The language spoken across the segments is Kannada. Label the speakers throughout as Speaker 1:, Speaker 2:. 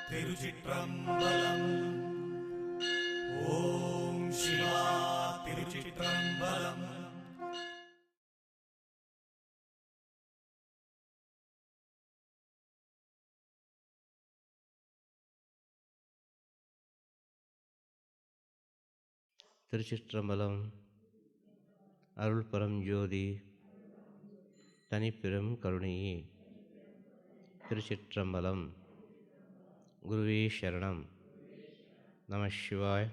Speaker 1: திருச்சிற்றம்பலம். ஓம் சிவா திருச்சிற்றம்பலம்.
Speaker 2: திருச்சிற்றம்பலம். அருள் பரஞ்சோதி தனிப்பெரும் கருணையே. திருச்சிற்றம்பலம். குருவே சரணம். நம சிவாய்,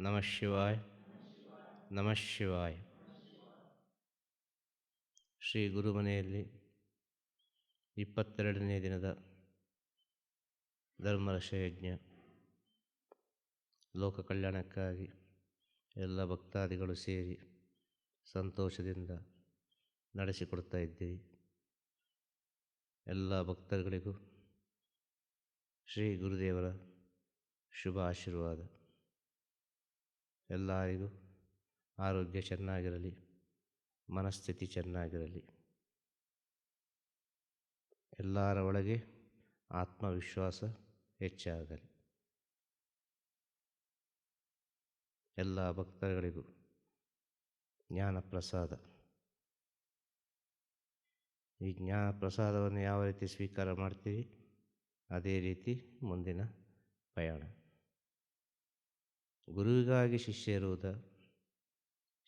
Speaker 2: நம சிவாய், நம ಶಿವಾಯ. ಶ್ರೀ ಗುರುಮನೆಯಲ್ಲಿ 22ನೇ ದಿನದ ಧರ್ಮರಕ್ಷಯಜ್ಞ ಲೋಕ ಕಲ್ಯಾಣಕ್ಕಾಗಿ ಎಲ್ಲ ಭಕ್ತಾದಿಗಳು ಸೇರಿ ಸಂತೋಷದಿಂದ ನಡೆಸಿಕೊಡ್ತಾ ಇದ್ದೀವಿ. ಎಲ್ಲ ಭಕ್ತರುಗಳಿಗೂ ಶ್ರೀ ಗುರುದೇವರ ಶುಭ ಆಶೀರ್ವಾದ. ಎಲ್ಲರಿಗೂ ಆರೋಗ್ಯ ಚೆನ್ನಾಗಿರಲಿ, ಮನಸ್ಥಿತಿ ಚೆನ್ನಾಗಿರಲಿ, ಎಲ್ಲರ ಒಳಗೆ ಆತ್ಮವಿಶ್ವಾಸ ಹೆಚ್ಚಾಗಲಿ. ಎಲ್ಲ ಭಕ್ತರುಗಳಿಗೂ ಜ್ಞಾನ ಪ್ರಸಾದ. ಈ ಜ್ಞಾನ ಪ್ರಸಾದವನ್ನು ಯಾವ ರೀತಿ ಸ್ವೀಕಾರ ಮಾಡ್ತೀವಿ ಅದೇ ರೀತಿ ಮುಂದಿನ ಪಯಣ. ಗುರುವಿಗಾಗಿ ಶಿಷ್ಯ ಇರುವುದ,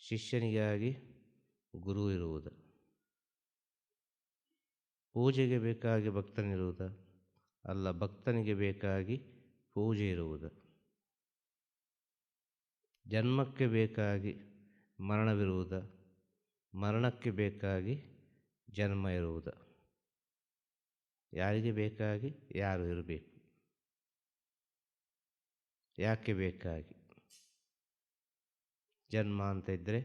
Speaker 2: ಶಿಷ್ಯನಿಗಾಗಿ ಗುರು ಇರುವುದ, ಪೂಜೆಗೆ ಬೇಕಾಗಿ ಭಕ್ತನಿರುವುದ, ಅಲ್ಲ ಭಕ್ತನಿಗೆ ಬೇಕಾಗಿ ಪೂಜೆ ಇರುವುದ, ಜನ್ಮಕ್ಕೆ ಬೇಕಾಗಿ ಮರಣವಿರುವುದ, ಮರಣಕ್ಕೆ ಬೇಕಾಗಿ ಜನ್ಮ ಇರುವುದ. ಯಾರಿಗೆ ಬೇಕಾಗಿ ಯಾರು ಇರಬೇಕು, ಯಾಕೆ ಬೇಕಾಗಿ? ಜನ್ಮ ಅಂತ ಇದ್ದರೆ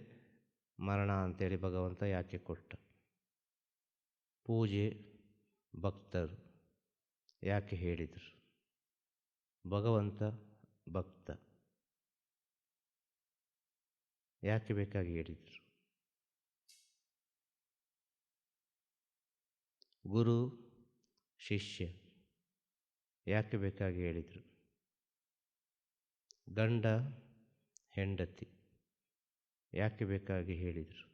Speaker 2: ಮರಣ ಅಂತೇಳಿ ಭಗವಂತ ಯಾಕೆ ಕೊಟ್ಟ? ಪೂಜೆ ಭಕ್ತರು ಯಾಕೆ ಹೇಳಿದರು? ಭಗವಂತ ಭಕ್ತ ಯಾಕೆ ಬೇಕಾಗಿ ಹೇಳಿದರು? ಗುರು ಶಿಷ್ಯ ಯಾಕೆ ಬೇಕಾಗಿ ಹೇಳಿದರು? ಗಂಡ ಹೆಂಡತಿ ಯಾಕೆ ಬೇಕಾಗಿ ಹೇಳಿದರು?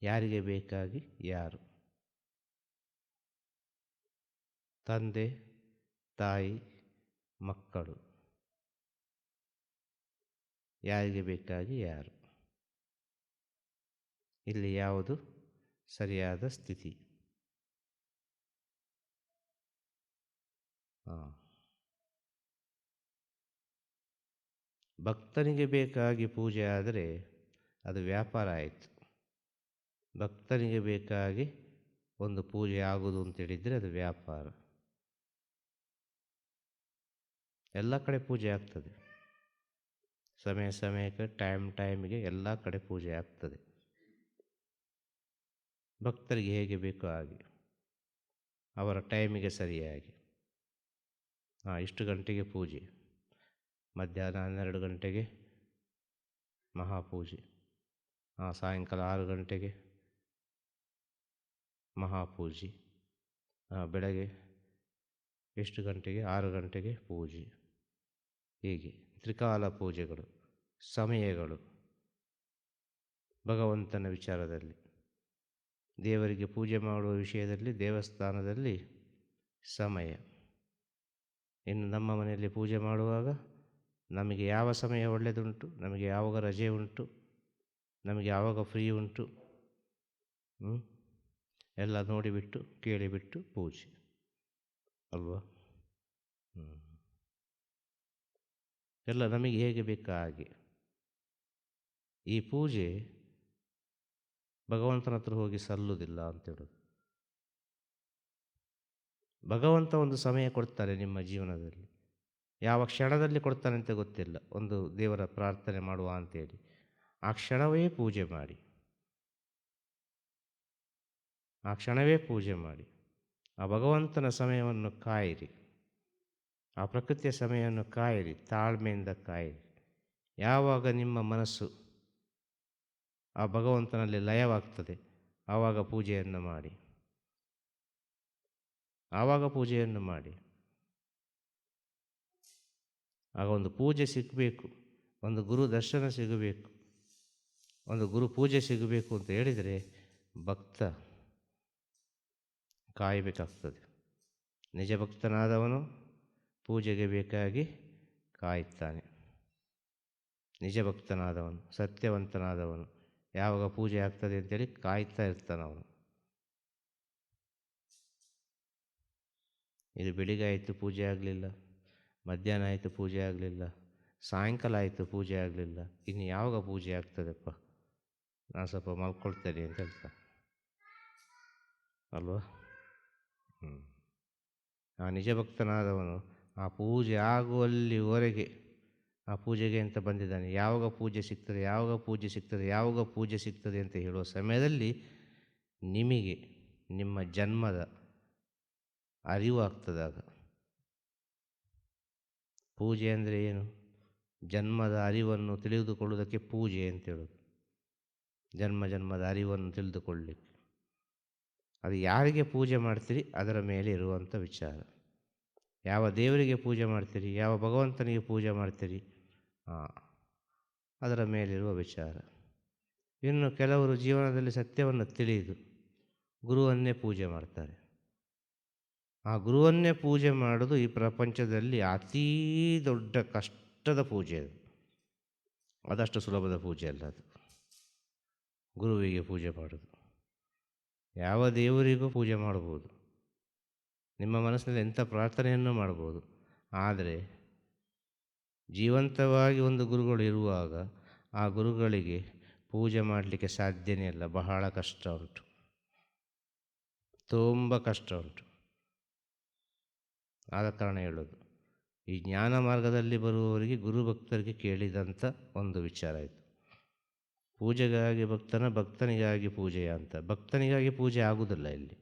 Speaker 2: ಯಾರಿಗೆ ಬೇಕಾಗಿ ಯಾರು? ತಂದೆ ತಾಯಿ ಮಕ್ಕಳು ಯಾರಿಗೆ ಬೇಕಾಗಿ ಯಾರು? ಇಲ್ಲಿ ಯಾವುದು ಸರಿಯಾದ ಸ್ಥಿತಿ? ಭಕ್ತನಿಗೆ ಬೇಕಾಗಿ ಪೂಜೆ ಆದರೆ ಅದು ವ್ಯಾಪಾರ ಆಯಿತು. ಭಕ್ತನಿಗೆ ಬೇಕಾಗಿ ಒಂದು ಪೂಜೆ ಆಗುವುದು ಅಂತೇಳಿದರೆ ಅದು ವ್ಯಾಪಾರ. ಎಲ್ಲ ಕಡೆ ಪೂಜೆ ಆಗ್ತದೆ, ಸಮಯ ಸಮಯಕ್ಕೆ ಟೈಮಿಗೆ ಎಲ್ಲ ಕಡೆ ಪೂಜೆ ಆಗ್ತದೆ. ಭಕ್ತರಿಗೆ ಹೇಗೆ ಬೇಕೋ ಹಾಗೆ ಅವರ ಟೈಮಿಗೆ ಸರಿಯಾಗಿ. ಇಷ್ಟು ಗಂಟೆಗೆ ಪೂಜೆ, ಮಧ್ಯಾಹ್ನ 12 ಗಂಟೆಗೆ ಮಹಾಪೂಜೆ, ಸಾಯಂಕಾಲ 6 ಗಂಟೆಗೆ ಮಹಾಪೂಜೆ, ಬೆಳಗ್ಗೆ ಎಷ್ಟು ಗಂಟೆಗೆ? 6 ಗಂಟೆಗೆ ಪೂಜೆ. ಹೀಗೆ ತ್ರಿಕಾಲ ಪೂಜೆಗಳು, ಸಮಯಗಳು. ಭಗವಂತನ ವಿಚಾರದಲ್ಲಿ, ದೇವರಿಗೆ ಪೂಜೆ ಮಾಡುವ ವಿಷಯದಲ್ಲಿ ದೇವಸ್ಥಾನದಲ್ಲಿ ಸಮಯ. ಇನ್ನು ನಮ್ಮ ಮನೆಯಲ್ಲಿ ಪೂಜೆ ಮಾಡುವಾಗ ನಮಗೆ ಯಾವ ಸಮಯ ಒಳ್ಳೆಯದುಂಟು, ನಮಗೆ ಯಾವಾಗ ರಜೆ ಉಂಟು, ನಮಗೆ ಯಾವಾಗ ಫ್ರೀ ಉಂಟು, ಎಲ್ಲ ನೋಡಿಬಿಟ್ಟು ಕೇಳಿಬಿಟ್ಟು ಪೂಜೆ ಅಲ್ವಾ? ಎಲ್ಲ ನಮಗೆ ಹೇಗೆ ಬೇಕಾ ಹಾಗೆ. ಈ ಪೂಜೆ ಭಗವಂತನ ಹತ್ರ ಹೋಗಿ ಸಲ್ಲುವುದಿಲ್ಲ ಅಂತೇಳೋದು. ಭಗವಂತ ಒಂದು ಸಮಯ ಕೊಡ್ತಾರೆ ನಿಮ್ಮ ಜೀವನದಲ್ಲಿ, ಯಾವ ಕ್ಷಣದಲ್ಲಿ ಕೊಡ್ತಾನೆ ಅಂತ ಗೊತ್ತಿಲ್ಲ. ಒಂದು ದೇವರ ಪ್ರಾರ್ಥನೆ ಮಾಡುವ ಅಂತೇಳಿ ಆ ಕ್ಷಣವೇ ಪೂಜೆ ಮಾಡಿ, ಆ ಕ್ಷಣವೇ ಪೂಜೆ ಮಾಡಿ. ಆ ಭಗವಂತನ ಸಮಯವನ್ನು ಕಾಯಿರಿ, ಆ ಪ್ರಕೃತಿಯ ಸಮಯವನ್ನು ಕಾಯಿರಿ, ತಾಳ್ಮೆಯಿಂದ ಕಾಯಿರಿ. ಯಾವಾಗ ನಿಮ್ಮ ಮನಸ್ಸು ಆ ಭಗವಂತನಲ್ಲಿ ಲಯವಾಗ್ತದೆ ಆವಾಗ ಪೂಜೆಯನ್ನು ಮಾಡಿ, ಆವಾಗ ಪೂಜೆಯನ್ನು ಮಾಡಿ. ಆಗ ಒಂದು ಪೂಜೆ ಸಿಗಬೇಕು, ಒಂದು ಗುರು ದರ್ಶನ ಸಿಗಬೇಕು, ಒಂದು ಗುರು ಪೂಜೆ ಸಿಗಬೇಕು ಅಂತ ಹೇಳಿದರೆ ಭಕ್ತ ಕಾಯಬೇಕಾಗ್ತದೆ. ನಿಜ ಭಕ್ತನಾದವನು ಪೂಜೆಗೆ ಬೇಕಾಗಿ ಕಾಯುತ್ತಾನೆ. ನಿಜ ಭಕ್ತನಾದವನು, ಸತ್ಯವಂತನಾದವನು ಯಾವಾಗ ಪೂಜೆ ಆಗ್ತದೆ ಅಂತೇಳಿ ಕಾಯ್ತಾ ಇರ್ತಾನವನು. ಇದು ಬೆಳಿಗ್ಗೆ ಆಯಿತು ಪೂಜೆ ಆಗಲಿಲ್ಲ, ಮಧ್ಯಾಹ್ನ ಆಯಿತು ಪೂಜೆ ಆಗಲಿಲ್ಲ, ಸಾಯಂಕಾಲ ಆಯಿತು ಪೂಜೆ ಆಗಲಿಲ್ಲ, ಇನ್ನು ಯಾವಾಗ ಪೂಜೆ ಆಗ್ತದೆಪ್ಪ, ನಾನು ಸ್ವಲ್ಪ ಮಲ್ಕೊಳ್ತೇನೆ ಅಂತ ಹೇಳ್ತಾನೆ ಅಲ್ವಾ. ಆ ನಿಜ ಭಕ್ತನಾದವನು ಆ ಪೂಜೆ ಆಗುವಲ್ಲಿವರೆಗೆ ಆ ಪೂಜೆಗೆ ಅಂತ ಬಂದಿದ್ದಾನೆ. ಯಾವಾಗ ಪೂಜೆ ಸಿಗ್ತದೆ, ಯಾವಾಗ ಪೂಜೆ ಸಿಗ್ತದೆ, ಯಾವಾಗ ಪೂಜೆ ಸಿಗ್ತದೆ ಅಂತ ಹೇಳುವ ಸಮಯದಲ್ಲಿ ನಿಮಗೆ ನಿಮ್ಮ ಜನ್ಮದ ಅರಿವು ಆಗ್ತದಾಗ. ಪೂಜೆ ಅಂದರೆ ಏನು? ಜನ್ಮದ ಅರಿವನ್ನು ತಿಳಿದುಕೊಳ್ಳುವುದಕ್ಕೆ ಪೂಜೆ ಅಂತೇಳೋದು. ಜನ್ಮದ ಅರಿವನ್ನು ತಿಳಿದುಕೊಳ್ಳಲಿಕ್ಕೆ ಅದು ಯಾರಿಗೆ ಪೂಜೆ ಮಾಡ್ತೀರಿ ಅದರ ಮೇಲೆ ಇರುವಂಥ ವಿಚಾರ. ಯಾವ ದೇವರಿಗೆ ಪೂಜೆ ಮಾಡ್ತೀರಿ, ಯಾವ ಭಗವಂತನಿಗೆ ಪೂಜೆ ಮಾಡ್ತೀರಿ, ಅದರ ಮೇಲಿರುವ ವಿಚಾರ. ಇನ್ನು ಕೆಲವರು ಜೀವನದಲ್ಲಿ ಸತ್ಯವನ್ನು ತಿಳಿದು ಗುರುವನ್ನೇ ಪೂಜೆ ಮಾಡ್ತಾರೆ. ಆ ಗುರುವನ್ನೇ ಪೂಜೆ ಮಾಡೋದು ಈ ಪ್ರಪಂಚದಲ್ಲಿ ಅತೀ ದೊಡ್ಡ ಕಷ್ಟದ ಪೂಜೆ. ಅದಷ್ಟು ಸುಲಭದ ಪೂಜೆ ಅಲ್ಲ ಅದು. ಗುರುವಿಗೆ ಪೂಜೆ ಮಾಡೋದು, ಯಾವ ದೇವರಿಗೂ ಪೂಜೆ ಮಾಡ್ಬೋದು, ನಿಮ್ಮ ಮನಸ್ಸಿನಲ್ಲಿ ಎಂಥ ಪ್ರಾರ್ಥನೆಯನ್ನು ಮಾಡ್ಬೋದು. ಆದರೆ ಜೀವಂತವಾಗಿ ಒಂದು ಗುರುಗಳು ಇರುವಾಗ ಆ ಗುರುಗಳಿಗೆ ಪೂಜೆ ಮಾಡಲಿಕ್ಕೆ ಸಾಧ್ಯನೇ ಇಲ್ಲ. ಬಹಳ ಕಷ್ಟ ಉಂಟು, ತುಂಬ ಕಷ್ಟ ಉಂಟು. ಆದ ಕಾರಣ ಹೇಳೋದು, ಈ ಜ್ಞಾನ ಮಾರ್ಗದಲ್ಲಿ ಬರುವವರಿಗೆ ಗುರು ಭಕ್ತರಿಗೆ ಕೇಳಿದಂಥ ಒಂದು ವಿಚಾರ ಆಯಿತು. ಪೂಜೆಗಾಗಿ ಭಕ್ತನ, ಭಕ್ತನಿಗಾಗಿ ಪೂಜೆಯ ಅಂತ. ಭಕ್ತನಿಗಾಗಿ ಪೂಜೆ ಆಗುವುದಿಲ್ಲ ಇಲ್ಲಿ.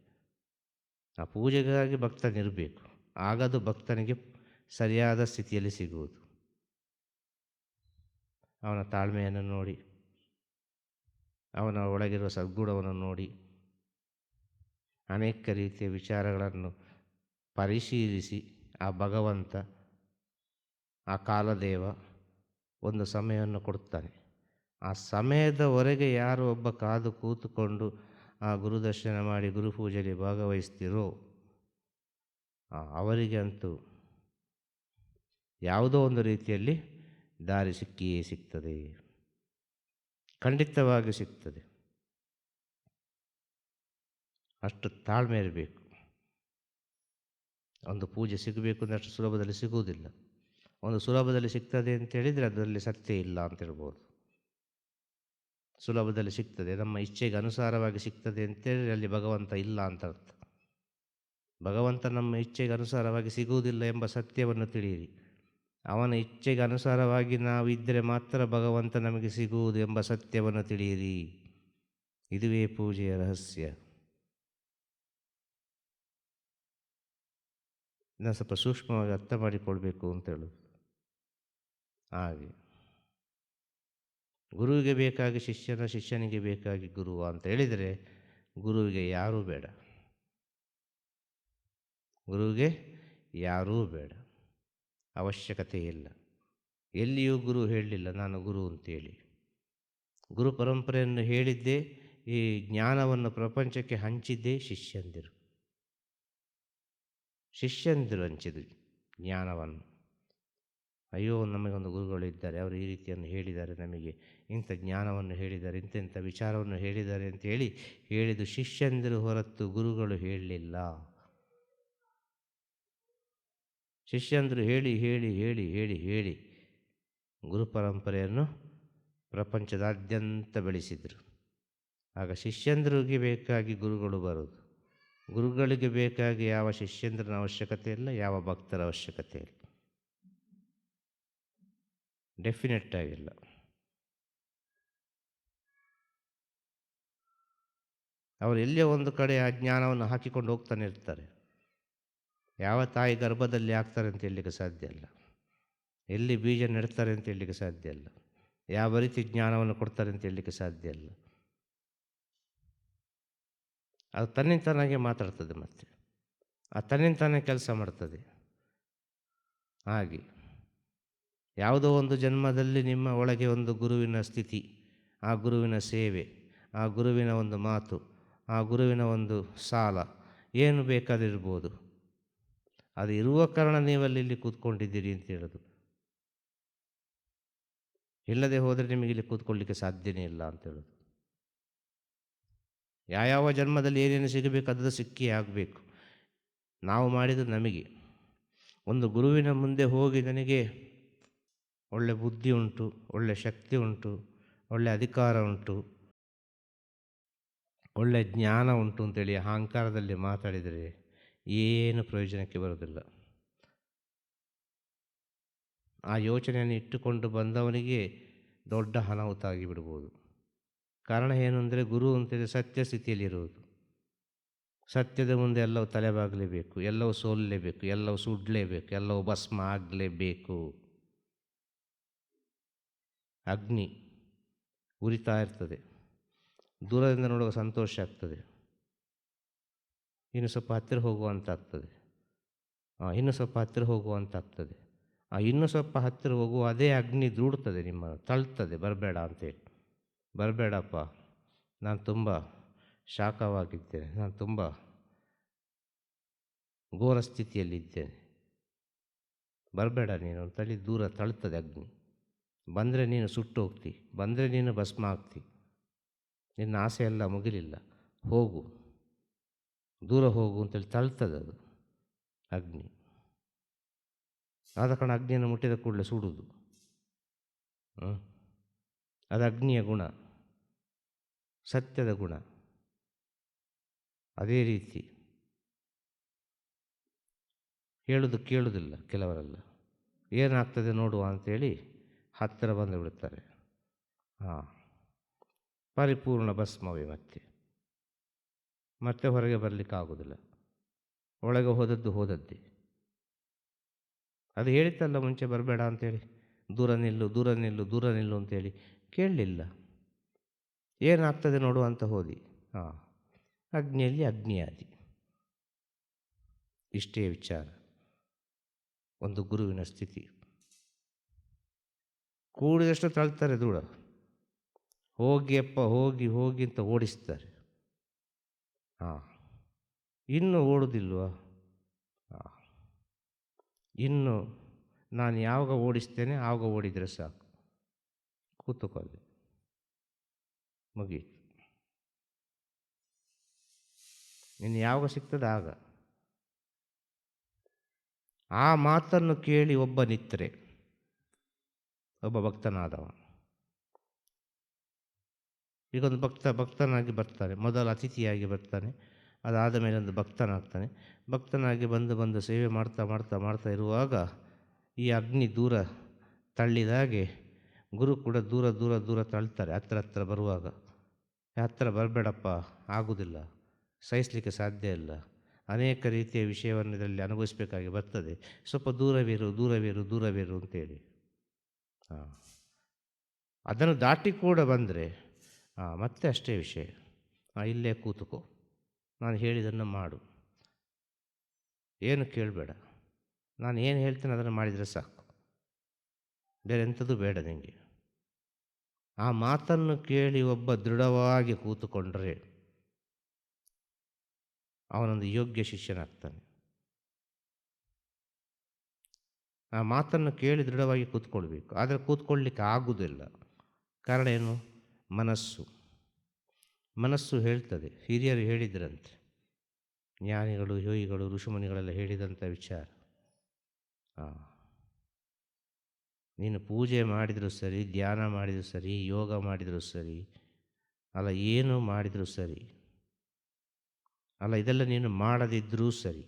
Speaker 2: ಆ ಪೂಜೆಗಾಗಿ ಭಕ್ತನಿರಬೇಕು, ಆಗದು ಭಕ್ತನಿಗೆ ಸರಿಯಾದ ಸ್ಥಿತಿಯಲ್ಲಿ ಸಿಗುವುದು. ಅವನ ತಾಳ್ಮೆಯನ್ನು ನೋಡಿ, ಅವನ ಒಳಗಿರುವ ಸದ್ಗುಣವನ್ನು ನೋಡಿ, ಅನೇಕ ರೀತಿಯ ವಿಚಾರಗಳನ್ನು ಪರಿಶೀಲಿಸಿ ಆ ಭಗವಂತ, ಆ ಕಾಲದೇವ ಒಂದು ಸಮಯವನ್ನು ಕೊಡ್ತಾನೆ. ಆ ಸಮಯದವರೆಗೆ ಯಾರು ಒಬ್ಬ ಕಾದು ಕೂತುಕೊಂಡು ಆ ಗುರುದರ್ಶನ ಮಾಡಿ ಗುರುಪೂಜೆಯಲ್ಲಿ ಭಾಗವಹಿಸ್ತಿರೋ ಅವರಿಗೆ ಅಂತೂ ಯಾವುದೋ ಒಂದು ರೀತಿಯಲ್ಲಿ ದಾರಿ ಸಿಕ್ಕಿಯೇ ಸಿಗ್ತದೆ, ಖಂಡಿತವಾಗಿ ಸಿಗ್ತದೆ. ಅಷ್ಟು ತಾಳ್ಮೆ ಇರಬೇಕು. ಒಂದು ಪೂಜೆ ಸಿಗಬೇಕು ಅಂದರೆ ಅಷ್ಟು ಸುಲಭದಲ್ಲಿ ಸಿಗುವುದಿಲ್ಲ. ಒಂದು ಸುಲಭದಲ್ಲಿ ಸಿಗ್ತದೆ ಅಂತೇಳಿದರೆ ಅದರಲ್ಲಿ ಸತ್ಯ ಇಲ್ಲ ಅಂತೇಳ್ಬೋದು. ಸುಲಭದಲ್ಲಿ ಸಿಗ್ತದೆ, ನಮ್ಮ ಇಚ್ಛೆಗೆ ಅನುಸಾರವಾಗಿ ಸಿಗ್ತದೆ ಅಂತೇಳಿದರೆ ಅಲ್ಲಿ ಭಗವಂತ ಇಲ್ಲ ಅಂತ ಅರ್ಥ. ಭಗವಂತ ನಮ್ಮ ಇಚ್ಛೆಗೆ ಅನುಸಾರವಾಗಿ ಸಿಗುವುದಿಲ್ಲ ಎಂಬ ಸತ್ಯವನ್ನು ತಿಳಿಯಿರಿ. ಅವನ ಇಚ್ಛೆಗೆ ಅನುಸಾರವಾಗಿ ನಾವಿದ್ದರೆ ಮಾತ್ರ ಭಗವಂತ ನಮಗೆ ಸಿಗುವುದು ಎಂಬ ಸತ್ಯವನ್ನು ತಿಳಿಯಿರಿ. ಇದುವೇ ಪೂಜೆಯ ರಹಸ್ಯ. ಇದನ್ನು ಸ್ವಲ್ಪ ಸೂಕ್ಷ್ಮವಾಗಿ ಅರ್ಥ ಮಾಡಿಕೊಳ್ಬೇಕು ಅಂತ ಹೇಳೋದು. ಹಾಗೆ ಗುರುವಿಗೆ ಬೇಕಾಗಿ ಶಿಷ್ಯನ, ಶಿಷ್ಯನಿಗೆ ಬೇಕಾಗಿ ಗುರುವ ಅಂತ ಹೇಳಿದರೆ ಗುರುವಿಗೆ ಯಾರೂ ಬೇಡ, ಗುರುವಿಗೆ ಯಾರೂ ಬೇಡ, ಅವಶ್ಯಕತೆ ಇಲ್ಲ. ಎಲ್ಲಿಯೂ ಗುರು ಹೇಳಲಿಲ್ಲ ನಾನು ಗುರು ಅಂತೇಳಿ. ಗುರು ಪರಂಪರೆಯನ್ನು ಹೇಳಿದ್ದೇ, ಈ ಜ್ಞಾನವನ್ನು ಪ್ರಪಂಚಕ್ಕೆ ಹಂಚಿದ್ದೇ ಶಿಷ್ಯಂದಿರು. ಶಿಷ್ಯಂದಿರು ಹಂಚಿದ್ರು ಜ್ಞಾನವನ್ನು. ಅಯ್ಯೋ ನಮಗೊಂದು ಗುರುಗಳಿದ್ದಾರೆ, ಅವರು ಈ ರೀತಿಯನ್ನು ಹೇಳಿದ್ದಾರೆ, ನಮಗೆ ಇಂಥ ಜ್ಞಾನವನ್ನು ಹೇಳಿದ್ದಾರೆ, ಇಂಥ ವಿಚಾರವನ್ನು ಹೇಳಿದ್ದಾರೆ ಅಂತೇಳಿ ಹೇಳಿದ್ದು ಶಿಷ್ಯಂದಿರು ಹೊರತು ಗುರುಗಳು ಹೇಳಲಿಲ್ಲ. ಶಿಷ್ಯಂದರು ಹೇಳಿ ಹೇಳಿ ಹೇಳಿ ಹೇಳಿ ಹೇಳಿ ಗುರು ಪರಂಪರೆಯನ್ನು ಪ್ರಪಂಚದಾದ್ಯಂತ ಬೆಳೆಸಿದರು. ಆಗ ಶಿಷ್ಯಂದ್ರಿಗೆ ಬೇಕಾಗಿ ಗುರುಗಳು ಬರೋದು. ಗುರುಗಳಿಗೆ ಬೇಕಾಗಿ ಯಾವ ಶಿಷ್ಯಂದ್ರನ ಅವಶ್ಯಕತೆ ಇಲ್ಲ, ಯಾವ ಭಕ್ತರ ಅವಶ್ಯಕತೆ ಇಲ್ಲ, ಡೆಫಿನೆಟ್ ಆಗಿಲ್ಲ. ಅವರು ಎಲ್ಲೇ ಒಂದು ಕಡೆ ಆ ಜ್ಞಾನವನ್ನು ಹಾಕಿಕೊಂಡು ಹೋಗ್ತಾನೆ ಇರ್ತಾರೆ. ಯಾವ ತಾಯಿ ಗರ್ಭದಲ್ಲಿ ಆಗ್ತಾರೆ ಅಂತ ಹೇಳಲಿಕ್ಕೆ ಸಾಧ್ಯ ಇಲ್ಲ, ಎಲ್ಲಿ ಬೀಜ ನೆಡ್ತಾರೆ ಅಂತ ಹೇಳಲಿಕ್ಕೆ ಸಾಧ್ಯ ಇಲ್ಲ, ಯಾವ ರೀತಿ ಜ್ಞಾನವನ್ನು ಕೊಡ್ತಾರೆ ಅಂತ ಹೇಳಲಿಕ್ಕೆ ಸಾಧ್ಯ ಇಲ್ಲ. ಅದು ತನ್ನಿಂತಾನಾಗೆ ಮಾತಾಡ್ತದೆ, ಮತ್ತು ಆ ತನ್ನಿಂತಾನೇ ಕೆಲಸ ಮಾಡ್ತದೆ. ಹಾಗೆ ಯಾವುದೋ ಒಂದು ಜನ್ಮದಲ್ಲಿ ನಿಮ್ಮ ಒಳಗೆ ಒಂದು ಗುರುವಿನ ಸ್ಥಿತಿ, ಆ ಗುರುವಿನ ಸೇವೆ, ಆ ಗುರುವಿನ ಒಂದು ಮಾತು, ಆ ಗುರುವಿನ ಒಂದು ಸಾಲ, ಏನು ಬೇಕಾದಿರ್ಬೋದು. ಅದು ಇರುವ ಕಾರಣ ನೀವಲ್ಲಿ ಇಲ್ಲಿ ಕೂತ್ಕೊಂಡಿದ್ದೀರಿ ಅಂತ ಹೇಳೋದು. ಇಲ್ಲದೆ ಹೋದರೆ ನಿಮಗೆ ಇಲ್ಲಿ ಕೂತ್ಕೊಳ್ಳಿಕ್ಕೆ ಸಾಧ್ಯನೇ ಇಲ್ಲ ಅಂತ ಹೇಳೋದು. ಯಾವ ಜನ್ಮದಲ್ಲಿ ಏನೇನು ಸಿಗಬೇಕು ಅದು ಸಿಕ್ಕೇ ಆಗಬೇಕು. ನಾವು ಮಾಡಿದ್ದು ನಮಗೆ. ಒಂದು ಗುರುವಿನ ಮುಂದೆ ಹೋಗಿ ನನಗೆ ಒಳ್ಳೆ ಬುದ್ಧಿ ಉಂಟು, ಒಳ್ಳೆ ಶಕ್ತಿ ಉಂಟು, ಒಳ್ಳೆ ಅಧಿಕಾರ ಉಂಟು, ಒಳ್ಳೆ ಜ್ಞಾನ ಉಂಟು ಅಂತೇಳಿ ಅಹಂಕಾರದಲ್ಲಿ ಮಾತಾಡಿದರೆ ಏನು ಪ್ರಯೋಜನಕ್ಕೆ ಬರೋದಿಲ್ಲ. ಆ ಯೋಚನೆಯನ್ನು ಇಟ್ಟುಕೊಂಡು ಬಂದವನಿಗೆ ದೊಡ್ಡ ಅನಾಹುತ ಆಗಿಬಿಡ್ಬೋದು. ಕಾರಣ ಏನು ಅಂದರೆ ಗುರು ಅಂತೇಳಿ ಸತ್ಯ ಸ್ಥಿತಿಯಲ್ಲಿರುವುದು. ಸತ್ಯದ ಮುಂದೆ ಎಲ್ಲವೂ ತಲೆಬಾಗಲೇಬೇಕು, ಎಲ್ಲವೂ ಸೋಲಲೇಬೇಕು, ಎಲ್ಲವೂ ಸುಡಲೇಬೇಕು, ಎಲ್ಲವೂ ಭಸ್ಮ ಆಗಲೇಬೇಕು. ಅಗ್ನಿ ಉರಿತಾ ಇರ್ತದೆ, ದೂರದಿಂದ ನೋಡುವ ಸಂತೋಷ ಆಗ್ತದೆ, ಇನ್ನು ಸ್ವಲ್ಪ ಹತ್ತಿರ ಹೋಗುವಂತಾಗ್ತದೆ, ಇನ್ನೂ ಸ್ವಲ್ಪ ಹತ್ತಿರ ಹೋಗುವಂತಾಗ್ತದೆ. ಇನ್ನೂ ಸ್ವಲ್ಪ ಹತ್ತಿರ ಹೋಗುವ ಅದೇ ಅಗ್ನಿ ದೂಡ್ತದೆ, ನಿಮ್ಮ ತಳ್ತದೆ, ಬರಬೇಡ ಅಂತೇಳಿ. ಬರಬೇಡಪ್ಪ, ನಾನು ತುಂಬ ಶಾಖವಾಗಿದ್ದೇನೆ, ನಾನು ತುಂಬ ಘೋರ ಸ್ಥಿತಿಯಲ್ಲಿದ್ದೇನೆ, ಬರಬೇಡ ನೀನು ಅಂತೇಳಿ ದೂರ ತಳ್ತದೆ ಅಗ್ನಿ. ಬಂದರೆ ನೀನು ಸುಟ್ಟು ಹೋಗ್ತಿ, ಬಂದರೆ ನೀನು ಭಸ್ಮ ಆಗ್ತಿ, ನಿನ್ನ ಆಸೆ ಎಲ್ಲ ಮುಗಿಲಿಲ್ಲ, ಹೋಗು, ದೂರ ಹೋಗು ಅಂತೇಳಿ ತಳ್ತದೆ ಅದು ಅಗ್ನಿ. ಆದ ಕಾರಣ ಅಗ್ನಿಯನ್ನು ಮುಟ್ಟಿದ ಕೂಡಲೇ ಸುಡುವುದು. ಅದು ಅಗ್ನಿಯ ಗುಣ, ಸತ್ಯದ ಗುಣ. ಅದೇ ರೀತಿ ಹೇಳೋದು ಕೇಳೋದಿಲ್ಲ ಕೆಲವರೆಲ್ಲ. ಏನಾಗ್ತದೆ ನೋಡುವ ಅಂಥೇಳಿ ಹತ್ತಿರ ಬಂದು ಬಿಡ್ತಾರೆ. ಪರಿಪೂರ್ಣ ಭಸ್ಮವೇ. ಮತ್ತೆ ಹೊರಗೆ ಬರಲಿಕ್ಕಾಗೋದಿಲ್ಲ. ಒಳಗೆ ಹೋದದ್ದು ಹೋದದ್ದೇ. ಅದು ಹೇಳಿತ್ತಲ್ಲ ಮುಂಚೆ ಬರಬೇಡ ಅಂಥೇಳಿ, ದೂರ ನಿಲ್ಲು, ದೂರ ನಿಲ್ಲು, ದೂರ ನಿಲ್ಲು ಅಂತೇಳಿ. ಕೇಳಲಿಲ್ಲ. ಏನಾಗ್ತದೆ ನೋಡುವ ಅಂತ ಹೋದಿ. ಅಗ್ನಿಯಲ್ಲಿ ಅಗ್ನಿಯಾದಿ. ಇಷ್ಟೇ ವಿಚಾರ. ಒಂದು ಗುರುವಿನ ಸ್ಥಿತಿ. ಕೂಡಿದಷ್ಟು ತಳ್ತಾರೆ ದೂರ. ಹೋಗಿ ಅಪ್ಪ, ಹೋಗಿ ಹೋಗಿ ಅಂತ ಓಡಿಸ್ತಾರೆ. ಇನ್ನು ಓಡುವುದಿಲ್ವಾ? ಇನ್ನು ನಾನು ಯಾವಾಗ ಓಡಿಸ್ತೇನೆ ಆವಾಗ ಓಡಿದರೆ ಸಾಕು, ಕೂತುಕೊಳ್ಳಿ, ಮುಗೀತು. ಇನ್ನು ಯಾವಾಗ ಸಿಗ್ತದೆ ಆಗ. ಆ ಮಾತನ್ನು ಕೇಳಿ ಒಬ್ಬ ನಿತ್ತರೆ, ಒಬ್ಬ ಭಕ್ತನಾದವ. ಈಗೊಂದು ಭಕ್ತನಾಗಿ ಬರ್ತಾನೆ, ಮೊದಲು ಅತಿಥಿಯಾಗಿ ಬರ್ತಾನೆ, ಅದಾದ ಮೇಲೆ ಒಂದು ಭಕ್ತನಾಗ್ತಾನೆ. ಭಕ್ತನಾಗಿ ಬಂದು ಸೇವೆ ಮಾಡ್ತಾ ಮಾಡ್ತಾ ಮಾಡ್ತಾ ಇರುವಾಗ ಈ ಅಗ್ನಿ ದೂರ ತಳ್ಳಿದಾಗೆ ಗುರು ಕೂಡ ದೂರ ದೂರ ದೂರ ತಳ್ತಾರೆ. ಹತ್ತಿರ ಬರುವಾಗ, ಹತ್ತಿರ ಬರಬೇಡಪ್ಪ, ಆಗುವುದಿಲ್ಲ, ಸಹಿಸಲಿಕ್ಕೆ ಸಾಧ್ಯ ಇಲ್ಲ, ಅನೇಕ ರೀತಿಯ ವಿಷಯವನ್ನು ಇದರಲ್ಲಿ ಅನುಭವಿಸಬೇಕಾಗಿ ಬರ್ತದೆ, ಸ್ವಲ್ಪ ದೂರವಿರು ಅಂತೇಳಿ. ಅದನ್ನು ದಾಟಿ ಕೂಡ ಬಂದರೆ ಮತ್ತೆ ಅಷ್ಟೇ ವಿಷಯ. ಇಲ್ಲೇ ಕೂತುಕೋ, ನಾನು ಹೇಳಿದ್ದನ್ನು ಮಾಡು, ಏನು ಕೇಳಬೇಡ, ನಾನು ಏನು ಹೇಳ್ತೇನೆ ಅದನ್ನು ಮಾಡಿದರೆ ಸಾಕು, ಬೇರೆ ಎಂಥದ್ದು ಬೇಡ ನಿಮಗೆ. ಆ ಮಾತನ್ನು ಕೇಳಿ ಒಬ್ಬ ದೃಢವಾಗಿ ಕೂತುಕೊಂಡ್ರೆ ಅವನೊಂದು ಯೋಗ್ಯ ಶಿಷ್ಯನಾಗ್ತಾನೆ. ಆ ಮಾತನ್ನು ಕೇಳಿ ದೃಢವಾಗಿ ಕೂತ್ಕೊಳ್ಬೇಕು. ಆದರೆ ಕೂತ್ಕೊಳ್ಳಿಕ್ಕೆ ಆಗುವುದಿಲ್ಲ. ಕಾರಣ ಏನು? ಮನಸ್ಸು ಹೇಳ್ತದೆ. ಹಿರಿಯರು ಹೇಳಿದ್ರಂತೆ, ಜ್ಞಾನಿಗಳು, ಯೋಗಿಗಳು, ಋಷಿಮುನಿಗಳೆಲ್ಲ ಹೇಳಿದಂಥ ವಿಚಾರ. ನೀನು ಪೂಜೆ ಮಾಡಿದರೂ ಸರಿ, ಧ್ಯಾನ ಮಾಡಿದರೂ ಸರಿ, ಯೋಗ ಮಾಡಿದರೂ ಸರಿ, ಅಲ್ಲ ಏನು ಮಾಡಿದರೂ ಸರಿ, ಅಲ್ಲ ಇದೆಲ್ಲ ನೀನು ಮಾಡದಿದ್ದರೂ ಸರಿ,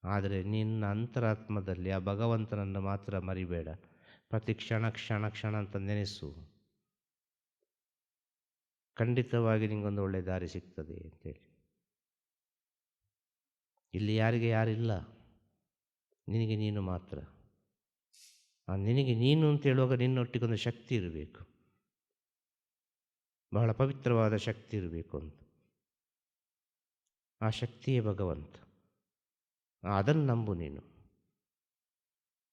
Speaker 2: ಆದರೆ ನಿನ್ನ ಅಂತರಾತ್ಮದಲ್ಲಿ ಆ ಭಗವಂತನನ್ನು ಮಾತ್ರ ಮರಿಬೇಡ. ಪ್ರತಿ ಕ್ಷಣ ಕ್ಷಣ ಕ್ಷಣ ಅಂತ ನೆನೆಸು. ಖಂಡಿತವಾಗಿ ನಿಂಗೊಂದು ಒಳ್ಳೆಯ ದಾರಿ ಸಿಗ್ತದೆ ಅಂತೇಳಿ. ಇಲ್ಲಿ ಯಾರಿಗೆ ಯಾರಿಲ್ಲ, ನಿನಗೆ ನೀನು ಮಾತ್ರ. ನಿನಗೆ ನೀನು ಅಂತ ಹೇಳುವಾಗ ನಿನ್ನೊಟ್ಟಿಗೊಂದು ಶಕ್ತಿ ಇರಬೇಕು, ಬಹಳ ಪವಿತ್ರವಾದ ಶಕ್ತಿ ಇರಬೇಕು ಅಂತ. ಆ ಶಕ್ತಿಯೇ ಭಗವಂತ. ಅದನ್ನು ನಂಬು ನೀನು.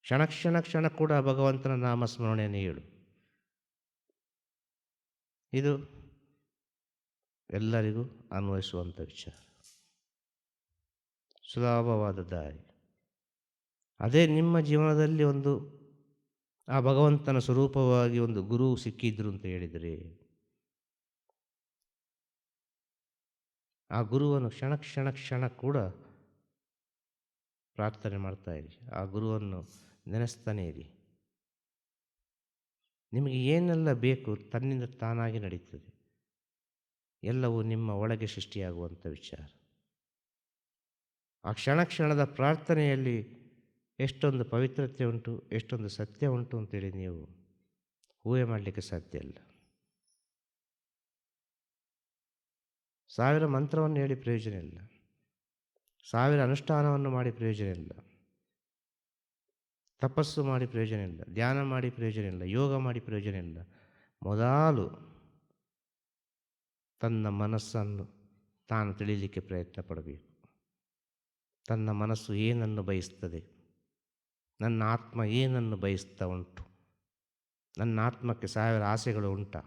Speaker 2: ಕ್ಷಣ ಕ್ಷಣ ಕ್ಷಣ ಕೂಡ ಭಗವಂತನ ನಾಮಸ್ಮರಣೆಯನ್ನು ಹೇಳು. ಇದು ಎಲ್ಲರಿಗೂ ಅನ್ವಯಿಸುವಂಥ ವಿಚಾರ, ಸುಲಭವಾದ ದಾರಿ. ಅದೇ ನಿಮ್ಮ ಜೀವನದಲ್ಲಿ ಒಂದು ಆ ಭಗವಂತನ ಸ್ವರೂಪವಾಗಿ ಒಂದು ಗುರು ಸಿಕ್ಕಿದ್ರು ಅಂತ ಹೇಳಿದರೆ, ಆ ಗುರುವನ್ನು ಕ್ಷಣ ಕ್ಷಣ ಕ್ಷಣ ಕೂಡ ಪ್ರಾರ್ಥನೆ ಮಾಡ್ತಾ ಇರಿ, ಆ ಗುರುವನ್ನು ನೆನೆಸ್ತಾನೆ ಇರಿ. ನಿಮಗೆ ಏನೆಲ್ಲ ಬೇಕು ತನ್ನಿಂದ ತಾನಾಗಿ ನಡೀತದೆ. ಎಲ್ಲವೂ ನಿಮ್ಮ ಒಳಗೆ ಸೃಷ್ಟಿಯಾಗುವಂಥ ವಿಚಾರ. ಆ ಕ್ಷಣ ಕ್ಷಣದ ಪ್ರಾರ್ಥನೆಯಲ್ಲಿ ಎಷ್ಟೊಂದು ಪವಿತ್ರತೆ ಉಂಟು, ಎಷ್ಟೊಂದು ಸತ್ಯ ಉಂಟು ಅಂತೇಳಿ ನೀವು ಊಹೆ ಮಾಡಲಿಕ್ಕೆ ಸಾಧ್ಯ ಇಲ್ಲ. 1000 ಮಂತ್ರವನ್ನು ಹೇಳಿ ಪ್ರಯೋಜನ ಇಲ್ಲ, 1000 ಅನುಷ್ಠಾನವನ್ನು ಮಾಡಿ ಪ್ರಯೋಜನ ಇಲ್ಲ, ತಪಸ್ಸು ಮಾಡಿ ಪ್ರಯೋಜನ ಇಲ್ಲ, ಧ್ಯಾನ ಮಾಡಿ ಪ್ರಯೋಜನ ಇಲ್ಲ, ಯೋಗ ಮಾಡಿ ಪ್ರಯೋಜನ ಇಲ್ಲ. ಮೊದಲು ತನ್ನ ಮನಸ್ಸನ್ನು ತಾನು ತಿಳಿಯಲಿಕ್ಕೆ ಪ್ರಯತ್ನ ಪಡಬೇಕು. ತನ್ನ ಮನಸ್ಸು ಏನನ್ನು ಬಯಸ್ತದೆ, ನನ್ನ ಆತ್ಮ ಏನನ್ನು ಬಯಸ್ತಾ ಉಂಟು, ನನ್ನ ಆತ್ಮಕ್ಕೆ 1000 ಆಸೆಗಳು ಉಂಟಾ?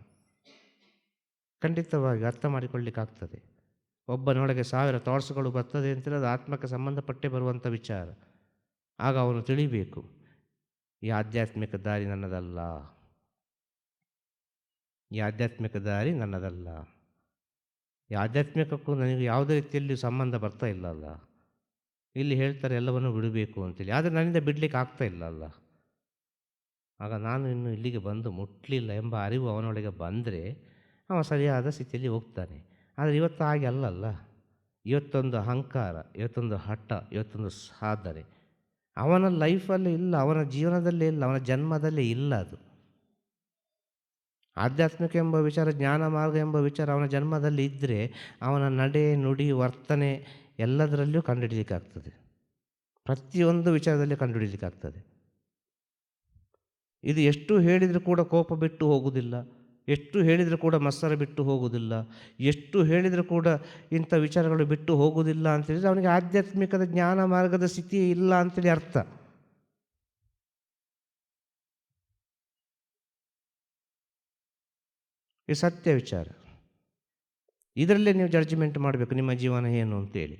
Speaker 2: ಖಂಡಿತವಾಗಿ ಅರ್ಥ ಮಾಡಿಕೊಳ್ಳಿಕ್ಕಾಗ್ತದೆ. ಒಬ್ಬನೊಳಗೆ 1000 ಥಾಟ್ಸ್ಗಳು ಬರ್ತದೆ ಅಂತೇಳಿ ಅದು ಆತ್ಮಕ್ಕೆ ಸಂಬಂಧಪಟ್ಟೇ ಬರುವಂಥ ವಿಚಾರ. ಆಗ ಅವನು ತಿಳಿಬೇಕು, ಈ ಆಧ್ಯಾತ್ಮಿಕ ದಾರಿ ನನ್ನದಲ್ಲ, ಈ ಆಧ್ಯಾತ್ಮಿಕ ದಾರಿ ನನ್ನದಲ್ಲ, ಈ ಆಧ್ಯಾತ್ಮಿಕಕ್ಕೂ ನನಗೆ ಯಾವುದೇ ರೀತಿಯಲ್ಲಿ ಸಂಬಂಧ ಬರ್ತಾ ಇಲ್ಲ ಅಲ್ಲ. ಇಲ್ಲಿ ಹೇಳ್ತಾರೆ ಎಲ್ಲವನ್ನು ಬಿಡಬೇಕು ಅಂತೇಳಿ, ಆದರೆ ನನ್ನಿಂದ ಬಿಡಲಿಕ್ಕೆ ಆಗ್ತಾ ಇಲ್ಲ ಅಲ್ಲ. ಆಗ ನಾನು ಇನ್ನು ಇಲ್ಲಿಗೆ ಬಂದು ಮುಟ್ಟಲಿಲ್ಲ ಎಂಬ ಅರಿವು ಅವನೊಳಗೆ ಬಂದರೆ ಅವ ಸರಿಯಾದ ಸ್ಥಿತಿಯಲ್ಲಿ ಹೋಗ್ತಾನೆ. ಆದರೆ ಇವತ್ತು ಹಾಗೆ ಅಲ್ಲಲ್ಲ. ಇವತ್ತೊಂದು ಅಹಂಕಾರ, ಇವತ್ತೊಂದು ಹಠ, ಇವತ್ತೊಂದು ಸಾಧನೆ ಅವನ ಲೈಫಲ್ಲಿ ಇಲ್ಲ, ಅವನ ಜೀವನದಲ್ಲೇ ಇಲ್ಲ, ಅವನ ಜನ್ಮದಲ್ಲೇ ಇಲ್ಲ. ಅದು ಆಧ್ಯಾತ್ಮಿಕ ಎಂಬ ವಿಚಾರ, ಜ್ಞಾನ ಮಾರ್ಗ ಎಂಬ ವಿಚಾರ ಅವನ ಜನ್ಮದಲ್ಲಿ ಇದ್ದರೆ ಅವನ ನಡೆ, ನುಡಿ, ವರ್ತನೆ ಎಲ್ಲದರಲ್ಲಿಯೂ ಕಂಡುಹಿಡಲಿಕ್ಕಾಗ್ತದೆ. ಪ್ರತಿಯೊಂದು ವಿಚಾರದಲ್ಲಿ ಕಂಡುಹಿಡಲಿಕ್ಕಾಗ್ತದೆ. ಇದು ಎಷ್ಟು ಹೇಳಿದರೂ ಕೂಡ ಕೋಪ ಬಿಟ್ಟು ಹೋಗುವುದಿಲ್ಲ, ಎಷ್ಟು ಹೇಳಿದರೂ ಕೂಡ ಮತ್ಸರ ಬಿಟ್ಟು ಹೋಗುವುದಿಲ್ಲ, ಎಷ್ಟು ಹೇಳಿದರೂ ಕೂಡ ಇಂಥ ವಿಚಾರಗಳು ಬಿಟ್ಟು ಹೋಗುವುದಿಲ್ಲ ಅಂತೇಳಿದರೆ ಅವನಿಗೆ ಆಧ್ಯಾತ್ಮಿಕದ ಜ್ಞಾನ ಮಾರ್ಗದ ಸ್ಥಿತಿ ಇಲ್ಲ ಅಂತೇಳಿ ಅರ್ಥ. ಇದು ಸತ್ಯ ವಿಚಾರ. ಇದರಲ್ಲೇ ನೀವು ಜಡ್ಜ್ಮೆಂಟ್ ಮಾಡಬೇಕು, ನಿಮ್ಮ ಜೀವನ ಏನು ಅಂತೇಳಿ.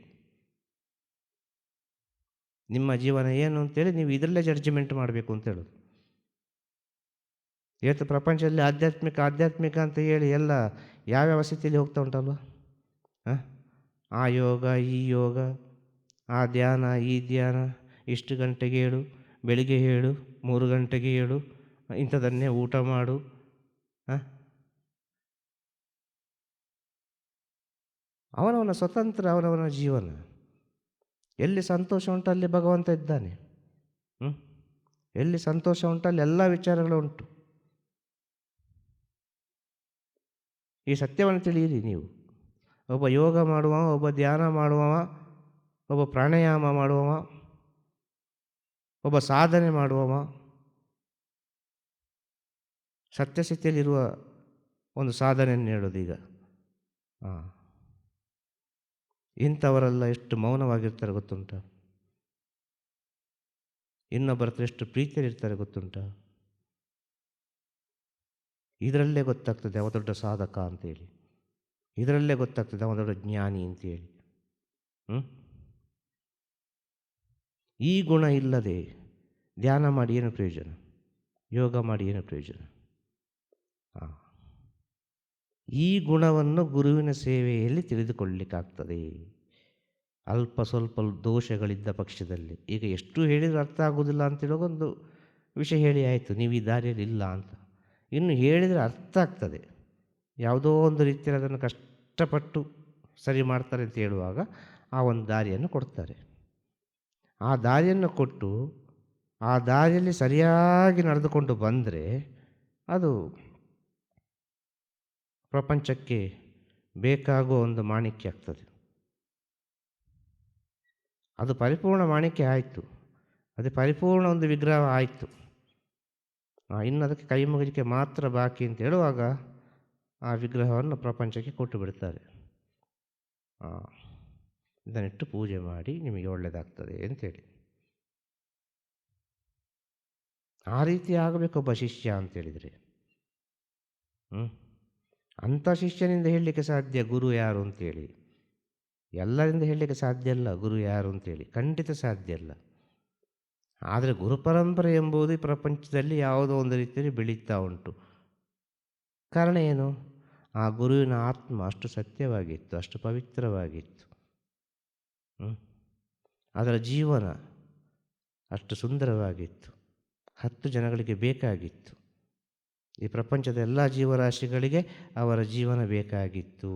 Speaker 2: ನಿಮ್ಮ ಜೀವನ ಏನು ಅಂತೇಳಿ ನೀವು ಇದರಲ್ಲೇ ಜಡ್ಜ್ಮೆಂಟ್ ಮಾಡಬೇಕು ಅಂತ ಹೇಳೋದು. ಇವತ್ತು ಪ್ರಪಂಚದಲ್ಲಿ ಆಧ್ಯಾತ್ಮಿಕ ಅಂತ ಹೇಳಿ ಎಲ್ಲ ಯಾವ್ಯಾವ ಸ್ಥಿತಿಯಲ್ಲಿ ಹೋಗ್ತಾ ಉಂಟಲ್ವ. ಆ ಯೋಗ, ಈ ಯೋಗ, ಆ ಧ್ಯಾನ, ಈ ಧ್ಯಾನ, ಇಷ್ಟು ಗಂಟೆಗೆ ಏಳು, ಬೆಳಿಗ್ಗೆ ಏಳು, 3 ಗಂಟೆಗೆ ಏಳು, ಇಂಥದನ್ನೇ ಊಟ ಮಾಡು. ಅವನವನ ಸ್ವತಂತ್ರ, ಅವನವನ ಜೀವನ. ಎಲ್ಲಿ ಸಂತೋಷ ಉಂಟು ಅಲ್ಲಿ ಭಗವಂತ ಇದ್ದಾನೆ. ಎಲ್ಲಿ ಸಂತೋಷ ಉಂಟು ಅಲ್ಲಿ ಎಲ್ಲ ವಿಚಾರಗಳು ಉಂಟು. ಈ ಸತ್ಯವನ್ನು ತಿಳಿಯಿರಿ ನೀವು. ಒಬ್ಬ ಯೋಗ ಮಾಡುವ, ಒಬ್ಬ ಧ್ಯಾನ ಮಾಡುವವ, ಒಬ್ಬ ಪ್ರಾಣಾಯಾಮ ಮಾಡುವವ, ಒಬ್ಬ ಸಾಧನೆ ಮಾಡುವವ, ಸತ್ಯಸ್ಥಿತಿಯಲ್ಲಿರುವ ಒಂದು ಸಾಧನೆಯನ್ನು ಹೇಳೋದೀಗ. ಇಂಥವರೆಲ್ಲ ಎಷ್ಟು ಮೌನವಾಗಿರ್ತಾರೆ ಗೊತ್ತುಂಟ? ಇನ್ನೊಬ್ಬರ ಹತ್ರ ಎಷ್ಟು ಪ್ರೀತಿಯಲ್ಲಿರ್ತಾರೆ ಗೊತ್ತುಂಟ? ಇದರಲ್ಲೇ ಗೊತ್ತಾಗ್ತದೆ ಅವ ದೊಡ್ಡ ಸಾಧಕ ಅಂತೇಳಿ, ಇದರಲ್ಲೇ ಗೊತ್ತಾಗ್ತದೆ ಅವ ದೊಡ್ಡ ಜ್ಞಾನಿ ಅಂತೇಳಿ. ಈ ಗುಣ ಇಲ್ಲದೆ ಧ್ಯಾನ ಮಾಡಿ ಏನು ಪ್ರಯೋಜನ, ಯೋಗ ಮಾಡಿ ಏನು ಪ್ರಯೋಜನ? ಈ ಗುಣವನ್ನು ಗುರುವಿನ ಸೇವೆಯಲ್ಲಿ ತಿಳಿದುಕೊಳ್ಳಲಿಕ್ಕಾಗ್ತದೆ. ಅಲ್ಪ ಸ್ವಲ್ಪ ದೋಷಗಳಿದ್ದ ಪಕ್ಷದಲ್ಲಿ. ಈಗ ಎಷ್ಟು ಹೇಳಿದರೂ ಅರ್ಥ ಆಗೋದಿಲ್ಲ ಅಂತೇಳುವ ಒಂದು ವಿಷಯ ಹೇಳಿ ಆಯಿತು, ನೀವು ಈ ದಾರಿಯಲ್ಲಿ ಇಲ್ಲ ಅಂತ. ಇನ್ನು ಹೇಳಿದರೆ ಅರ್ಥ ಆಗ್ತದೆ, ಯಾವುದೋ ಒಂದು ರೀತಿಯಲ್ಲಿ ಅದನ್ನು ಕಷ್ಟಪಟ್ಟು ಸರಿ ಮಾಡ್ತಾರೆ ಅಂತ ಹೇಳುವಾಗ ಆ ಒಂದು ದಾರಿಯನ್ನು ಕೊಡ್ತಾರೆ. ಆ ದಾರಿಯನ್ನು ಕೊಟ್ಟು ಆ ದಾರಿಯಲ್ಲಿ ಸರಿಯಾಗಿ ನಡೆದುಕೊಂಡು ಬಂದರೆ ಅದು ಪ್ರಪಂಚಕ್ಕೆ ಬೇಕಾಗುವ ಒಂದು ಮಾಣಿಕ್ಯ ಆಗ್ತದೆ. ಅದು ಪರಿಪೂರ್ಣ ಮಾಣಿಕ್ಯ ಆಯಿತು, ಅದು ಪರಿಪೂರ್ಣ ಒಂದು ವಿಗ್ರಹ ಆಯಿತು. ಇನ್ನು ಅದಕ್ಕೆ ಕೈ ಮುಗಿಲಿಕ್ಕೆ ಮಾತ್ರ ಬಾಕಿ ಅಂತ ಹೇಳುವಾಗ ಆ ವಿಗ್ರಹವನ್ನು ಪ್ರಪಂಚಕ್ಕೆ ಕೊಟ್ಟು ಬಿಡ್ತಾರೆ. ಇದನ್ನಿಟ್ಟು ಪೂಜೆ ಮಾಡಿ ನಿಮಗೆ ಒಳ್ಳೆಯದಾಗ್ತದೆ ಅಂತೇಳಿ. ಆ ರೀತಿ ಆಗಬೇಕು ಒಬ್ಬ ಶಿಷ್ಯ ಅಂತೇಳಿದರೆ. ಅಂಥ ಶಿಷ್ಯನಿಂದ ಹೇಳಲಿಕ್ಕೆ ಸಾಧ್ಯ ಗುರು ಯಾರು ಅಂತೇಳಿ. ಎಲ್ಲರಿಂದ ಹೇಳಲಿಕ್ಕೆ ಸಾಧ್ಯ ಇಲ್ಲ ಗುರು ಯಾರು ಅಂತೇಳಿ, ಖಂಡಿತ ಸಾಧ್ಯ ಇಲ್ಲ. ಆದರೆ ಗುರುಪರಂಪರೆ ಎಂಬುದು ಈ ಪ್ರಪಂಚದಲ್ಲಿ ಯಾವುದೋ ಒಂದು ರೀತಿಯಲ್ಲಿ ಬೆಳೀತಾ ಉಂಟು. ಕಾರಣ ಏನು? ಆ ಗುರುವಿನ ಆತ್ಮ ಅಷ್ಟು ಸತ್ಯವಾಗಿತ್ತು, ಅಷ್ಟು ಪವಿತ್ರವಾಗಿತ್ತು. ಅದರ ಜೀವನ ಅಷ್ಟು ಸುಂದರವಾಗಿತ್ತು, 10 ಜನಗಳಿಗೆ ಬೇಕಾಗಿತ್ತು. ಈ ಪ್ರಪಂಚದ ಎಲ್ಲ ಜೀವರಾಶಿಗಳಿಗೆ ಅವರ ಜೀವನ ಬೇಕಾಗಿತ್ತು.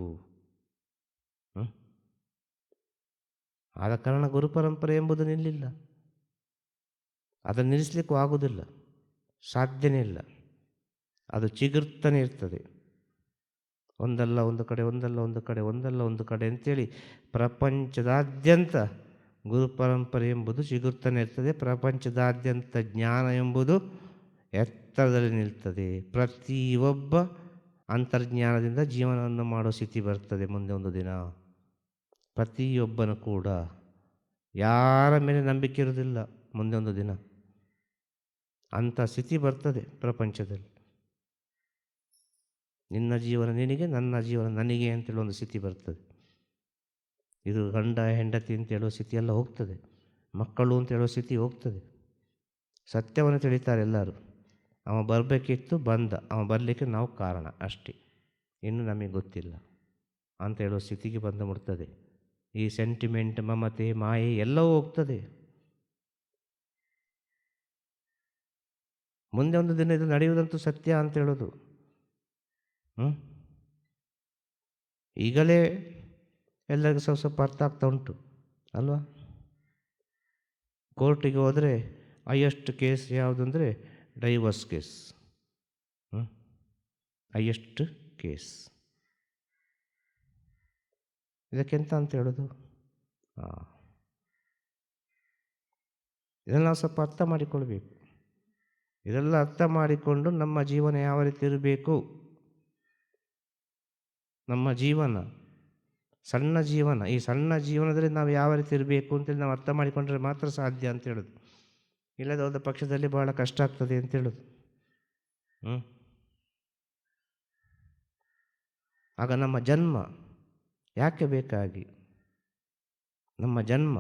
Speaker 2: ಆದ ಕಾರಣ ಗುರುಪರಂಪರೆ ಎಂಬುದು ನಿಲ್ಲಿಲ್ಲ. ಅದನ್ನು ನಿಲ್ಲಿಸಲಿಕ್ಕೂ ಆಗುವುದಿಲ್ಲ, ಸಾಧ್ಯನೇ ಇಲ್ಲ. ಅದು ಚಿಗುರ್ತಾನೆ ಇರ್ತದೆ, ಒಂದಲ್ಲ ಒಂದು ಕಡೆ, ಒಂದಲ್ಲ ಒಂದು ಕಡೆ, ಒಂದಲ್ಲ ಒಂದು ಕಡೆ ಅಂತೇಳಿ ಪ್ರಪಂಚದಾದ್ಯಂತ ಗುರುಪರಂಪರೆ ಎಂಬುದು ಚಿಗುರ್ತಾನೆ ಇರ್ತದೆ. ಪ್ರಪಂಚದಾದ್ಯಂತ ಜ್ಞಾನ ಎಂಬುದು ಎತ್ತರದಲ್ಲಿ ನಿಲ್ತದೆ. ಪ್ರತಿಯೊಬ್ಬ ಅಂತರ್ಜ್ಞಾನದಿಂದ ಜೀವನವನ್ನು ಮಾಡೋ ಸ್ಥಿತಿ ಬರ್ತದೆ ಮುಂದೆ ಒಂದು ದಿನ. ಪ್ರತಿಯೊಬ್ಬನು ಕೂಡ ಯಾರ ಮೇಲೆ ನಂಬಿಕೆ ಇರುವುದಿಲ್ಲ ಮುಂದೆ ಒಂದು ದಿನ. ಅಂಥ ಸ್ಥಿತಿ ಬರ್ತದೆ ಪ್ರಪಂಚದಲ್ಲಿ. ನಿನ್ನ ಜೀವನ ನಿನಗೆ, ನನ್ನ ಜೀವನ ನನಗೆ ಅಂತೇಳಿ ಒಂದು ಸ್ಥಿತಿ ಬರ್ತದೆ. ಇದು ಗಂಡ ಹೆಂಡತಿ ಅಂತ ಹೇಳೋ ಸ್ಥಿತಿ ಎಲ್ಲ ಹೋಗ್ತದೆ, ಮಕ್ಕಳು ಅಂತ ಹೇಳೋ ಸ್ಥಿತಿ ಹೋಗ್ತದೆ. ಸತ್ಯವನ್ನು ತಿಳಿತಾರೆ ಎಲ್ಲರೂ. ಅವ ಬರಬೇಕಿತ್ತು, ಬಂದ, ಅವ ಬರಲಿಕ್ಕೆ ನಾವು ಕಾರಣ ಅಷ್ಟೇ, ಇನ್ನು ನಮಗೆ ಗೊತ್ತಿಲ್ಲ ಅಂತ ಹೇಳೋ ಸ್ಥಿತಿಗೆ ಬಂದು ಮುಟ್ತದೆ. ಈ ಸೆಂಟಿಮೆಂಟ್, ಮಮತೆ, ಮಾಯೆ ಎಲ್ಲವೂ ಹೋಗ್ತದೆ. ಮುಂದೆ ಒಂದು ದಿನ ಇದು ನಡೆಯುವುದಂತೂ ಸತ್ಯ ಅಂತ ಹೇಳೋದು. ಈಗಲೇ ಎಲ್ಲರಿಗೂ ಸ್ವಲ್ಪ ಅರ್ಥ ಆಗ್ತಾ ಉಂಟು ಅಲ್ವಾ? ಕೋರ್ಟಿಗೆ ಹೋದರೆ ಹೈಯೆಸ್ಟ್ ಕೇಸ್ ಯಾವುದು ಅಂದರೆ ಡೈವರ್ಸ್ ಕೇಸ್. Highest case. ಇದಕ್ಕೆಂತ ಅಂತ ಹೇಳೋದು? ಇದನ್ನು ನಾವು ಸ್ವಲ್ಪ ಅರ್ಥ ಮಾಡಿಕೊಳ್ಬೇಕು. ಇದೆಲ್ಲ ಅರ್ಥ ಮಾಡಿಕೊಂಡು ನಮ್ಮ ಜೀವನ ಯಾವ ರೀತಿ ಇರಬೇಕು, ನಮ್ಮ ಜೀವನ ಸಣ್ಣ ಜೀವನ, ಈ ಸಣ್ಣ ಜೀವನದಲ್ಲಿ ನಾವು ಯಾವ ರೀತಿ ಇರಬೇಕು ಅಂತೇಳಿ ನಾವು ಅರ್ಥ ಮಾಡಿಕೊಂಡ್ರೆ ಮಾತ್ರ ಸಾಧ್ಯ ಅಂತ ಹೇಳೋದು. ಇಲ್ಲದ ಹೋದ ಪಕ್ಷದಲ್ಲಿ ಬಹಳ ಕಷ್ಟ ಆಗ್ತದೆ ಅಂತ ಹೇಳೋದು. ಆಗ ನಮ್ಮ ಜನ್ಮ ಯಾಕೆ ಬೇಕಾಗಿ, ನಮ್ಮ ಜನ್ಮ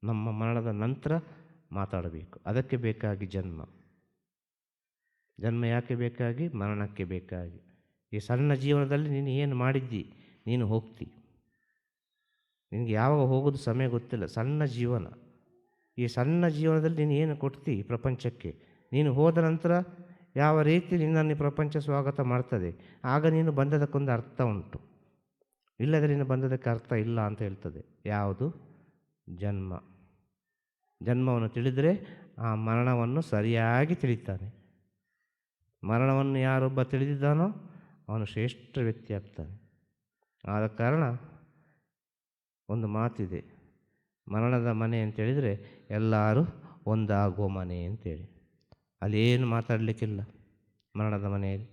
Speaker 2: ನಮ್ಮ ಮರಣದ ನಂತರ ಮಾತಾಡಬೇಕು. ಅದಕ್ಕೆ ಬೇಕಾಗಿ ಜನ್ಮ. ಜನ್ಮ ಯಾಕೆ ಬೇಕಾಗಿ? ಮರಣಕ್ಕೆ ಬೇಕಾಗಿ. ಈ ಸಣ್ಣ ಜೀವನದಲ್ಲಿ ನೀನು ಏನು ಮಾಡಿದ್ದಿ, ನೀನು ಹೋಗ್ತಿ. ನಿನಗೆ ಯಾವಾಗ ಹೋಗೋದು ಸಮಯ ಗೊತ್ತಿಲ್ಲ. ಸಣ್ಣ ಜೀವನ. ಈ ಸಣ್ಣ ಜೀವನದಲ್ಲಿ ನೀನು ಏನು ಕೊಡ್ತಿ ಪ್ರಪಂಚಕ್ಕೆ, ನೀನು ಹೋದ ನಂತರ ಯಾವ ರೀತಿ ನಿನ್ನನ್ನು ಪ್ರಪಂಚ ಸ್ವಾಗತ ಮಾಡ್ತದೆ, ಆಗ ನೀನು ಬಂದದಕ್ಕೊಂದು ಅರ್ಥ ಉಂಟು. ಇಲ್ಲದ್ರೆ ನೀನು ಬಂದದಕ್ಕೆ ಅರ್ಥ ಇಲ್ಲ ಅಂತ ಹೇಳ್ತದೆ. ಯಾವುದು? ಜನ್ಮ. ಜನ್ಮವನ್ನು ತಿಳಿದರೆ ಆ ಮರಣವನ್ನು ಸರಿಯಾಗಿ ತಿಳಿತಾನೆ. ಮರಣವನ್ನು ಯಾರೊಬ್ಬ ತಿಳಿದಿದ್ದಾನೋ ಅವನು ಶ್ರೇಷ್ಠ ವ್ಯಕ್ತಿ ಆಗ್ತಾನೆ. ಆದ ಕಾರಣ ಒಂದು ಮಾತಿದೆ, ಮರಣದ ಮನೆ ಅಂತೇಳಿದರೆ ಎಲ್ಲರೂ ಒಂದಾಗುವ ಮನೆ ಅಂತೇಳಿ. ಅಲ್ಲೇನು ಮಾತಾಡಲಿಕ್ಕಿಲ್ಲ ಮರಣದ ಮನೆಯಲ್ಲಿ.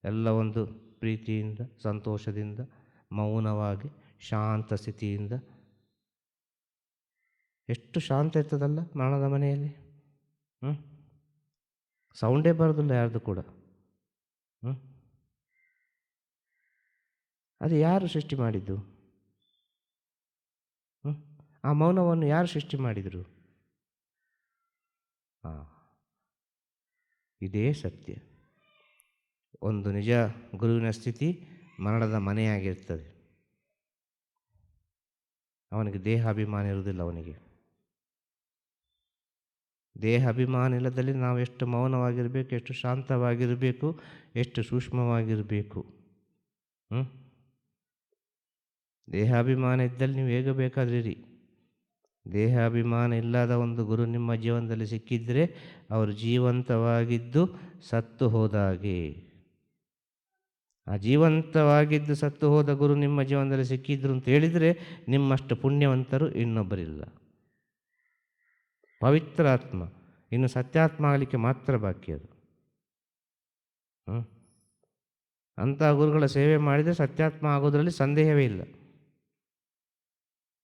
Speaker 2: ಎಲ್ಲ ಒಂದು ಪ್ರೀತಿಯಿಂದ, ಸಂತೋಷದಿಂದ, ಮೌನವಾಗಿ, ಶಾಂತ ಸ್ಥಿತಿಯಿಂದ. ಎಷ್ಟು ಶಾಂತ ಇರ್ತದಲ್ಲ ಮರಣದ ಮನೆಯಲ್ಲಿ. ಸೌಂಡೇ ಬರೋದಿಲ್ಲ ಯಾರ್ದು ಕೂಡ. ಅದು ಯಾರು ಸೃಷ್ಟಿ ಮಾಡಿದ್ದು? ಆ ಮೌನವನ್ನು ಯಾರು ಸೃಷ್ಟಿ ಮಾಡಿದರು? ಇದೇ ಸತ್ಯ. ಒಂದು ನಿಜ ಗುರುವಿನ ಸ್ಥಿತಿ ಮರಣದ ಮನೆಯಾಗಿರ್ತದೆ. ಅವನಿಗೆ ದೇಹಾಭಿಮಾನ ಇರುವುದಿಲ್ಲ. ಅವನಿಗೆ ದೇಹಾಭಿಮಾನ ಇಲ್ಲದಲ್ಲಿ ನಾವು ಎಷ್ಟು ಮೌನವಾಗಿರಬೇಕು, ಎಷ್ಟು ಶಾಂತವಾಗಿರಬೇಕು, ಎಷ್ಟು ಸೂಕ್ಷ್ಮವಾಗಿರಬೇಕು. ದೇಹಾಭಿಮಾನ ಇದ್ದಲ್ಲಿ ನೀವು ಹೇಗೆ ಬೇಕಾದ್ರಿರಿ. ದೇಹಾಭಿಮಾನ ಇಲ್ಲದ ಒಂದು ಗುರು ನಿಮ್ಮ ಜೀವನದಲ್ಲಿ ಸಿಕ್ಕಿದರೆ ಅವರು ಜೀವಂತವಾಗಿದ್ದು ಸತ್ತು ಹೋದಾಗೆ. ಆ ಜೀವಂತವಾಗಿದ್ದು ಸತ್ತು ಹೋದ ಗುರು ನಿಮ್ಮ ಜೀವನದಲ್ಲಿ ಸಿಕ್ಕಿದ್ರು ಅಂತ ಹೇಳಿದರೆ ನಿಮ್ಮಷ್ಟು ಪುಣ್ಯವಂತರು ಇನ್ನೊಬ್ಬರಿಲ್ಲ. ಪವಿತ್ರ ಆತ್ಮ, ಇನ್ನು ಸತ್ಯಾತ್ಮ ಆಗಲಿಕ್ಕೆ ಮಾತ್ರ ಬಾಕಿ ಅದು. ಅಂಥ ಗುರುಗಳ ಸೇವೆ ಮಾಡಿದರೆ ಸತ್ಯಾತ್ಮ ಆಗೋದರಲ್ಲಿ ಸಂದೇಹವೇ ಇಲ್ಲ.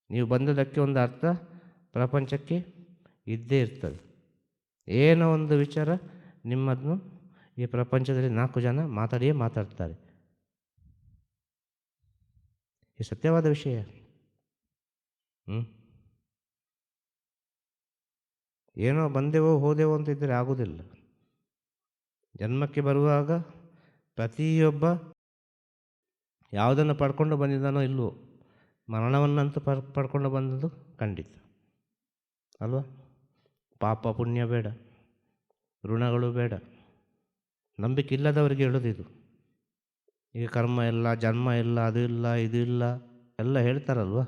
Speaker 2: ನೀವು ಬಂದದಕ್ಕೆ ಒಂದು ಅರ್ಥ ಪ್ರಪಂಚಕ್ಕೆ ಇದ್ದೇ ಇರ್ತದೆ. ಏನೋ ಒಂದು ವಿಚಾರ ನಿಮ್ಮದನ್ನು ಈ ಪ್ರಪಂಚದಲ್ಲಿ 4 ಜನ ಮಾತಾಡಿಯೇ ಮಾತಾಡ್ತಾರೆ. ಈ ಸತ್ಯವಾದ ವಿಷಯ. ಏನೋ ಬಂದೆವೋ ಹೋದೆವೋ ಅಂತ ಇದ್ದರೆ ಆಗೋದಿಲ್ಲ. ಜನ್ಮಕ್ಕೆ ಬರುವಾಗ ಪ್ರತಿಯೊಬ್ಬ ಯಾವುದನ್ನು ಪಡ್ಕೊಂಡು ಬಂದಿದ್ದಾನೋ ಇಲ್ಲವೋ, ಮರಣವನ್ನಂತೂ ಪಡ್ಕೊಂಡು ಬಂದದ್ದು ಖಂಡಿತ ಅಲ್ವಾ? ಪಾಪ ಪುಣ್ಯ ಬೇಡ, ಋಣಗಳು ಬೇಡ. ನಂಬಿಕೆ ಇಲ್ಲದವರಿಗೆ ಹೇಳೋದಿದು. ಈಗ ಕರ್ಮ ಇಲ್ಲ, ಜನ್ಮ ಇಲ್ಲ, ಅದು ಇಲ್ಲ, ಇದು ಇಲ್ಲ ಎಲ್ಲ ಹೇಳ್ತಾರಲ್ವ.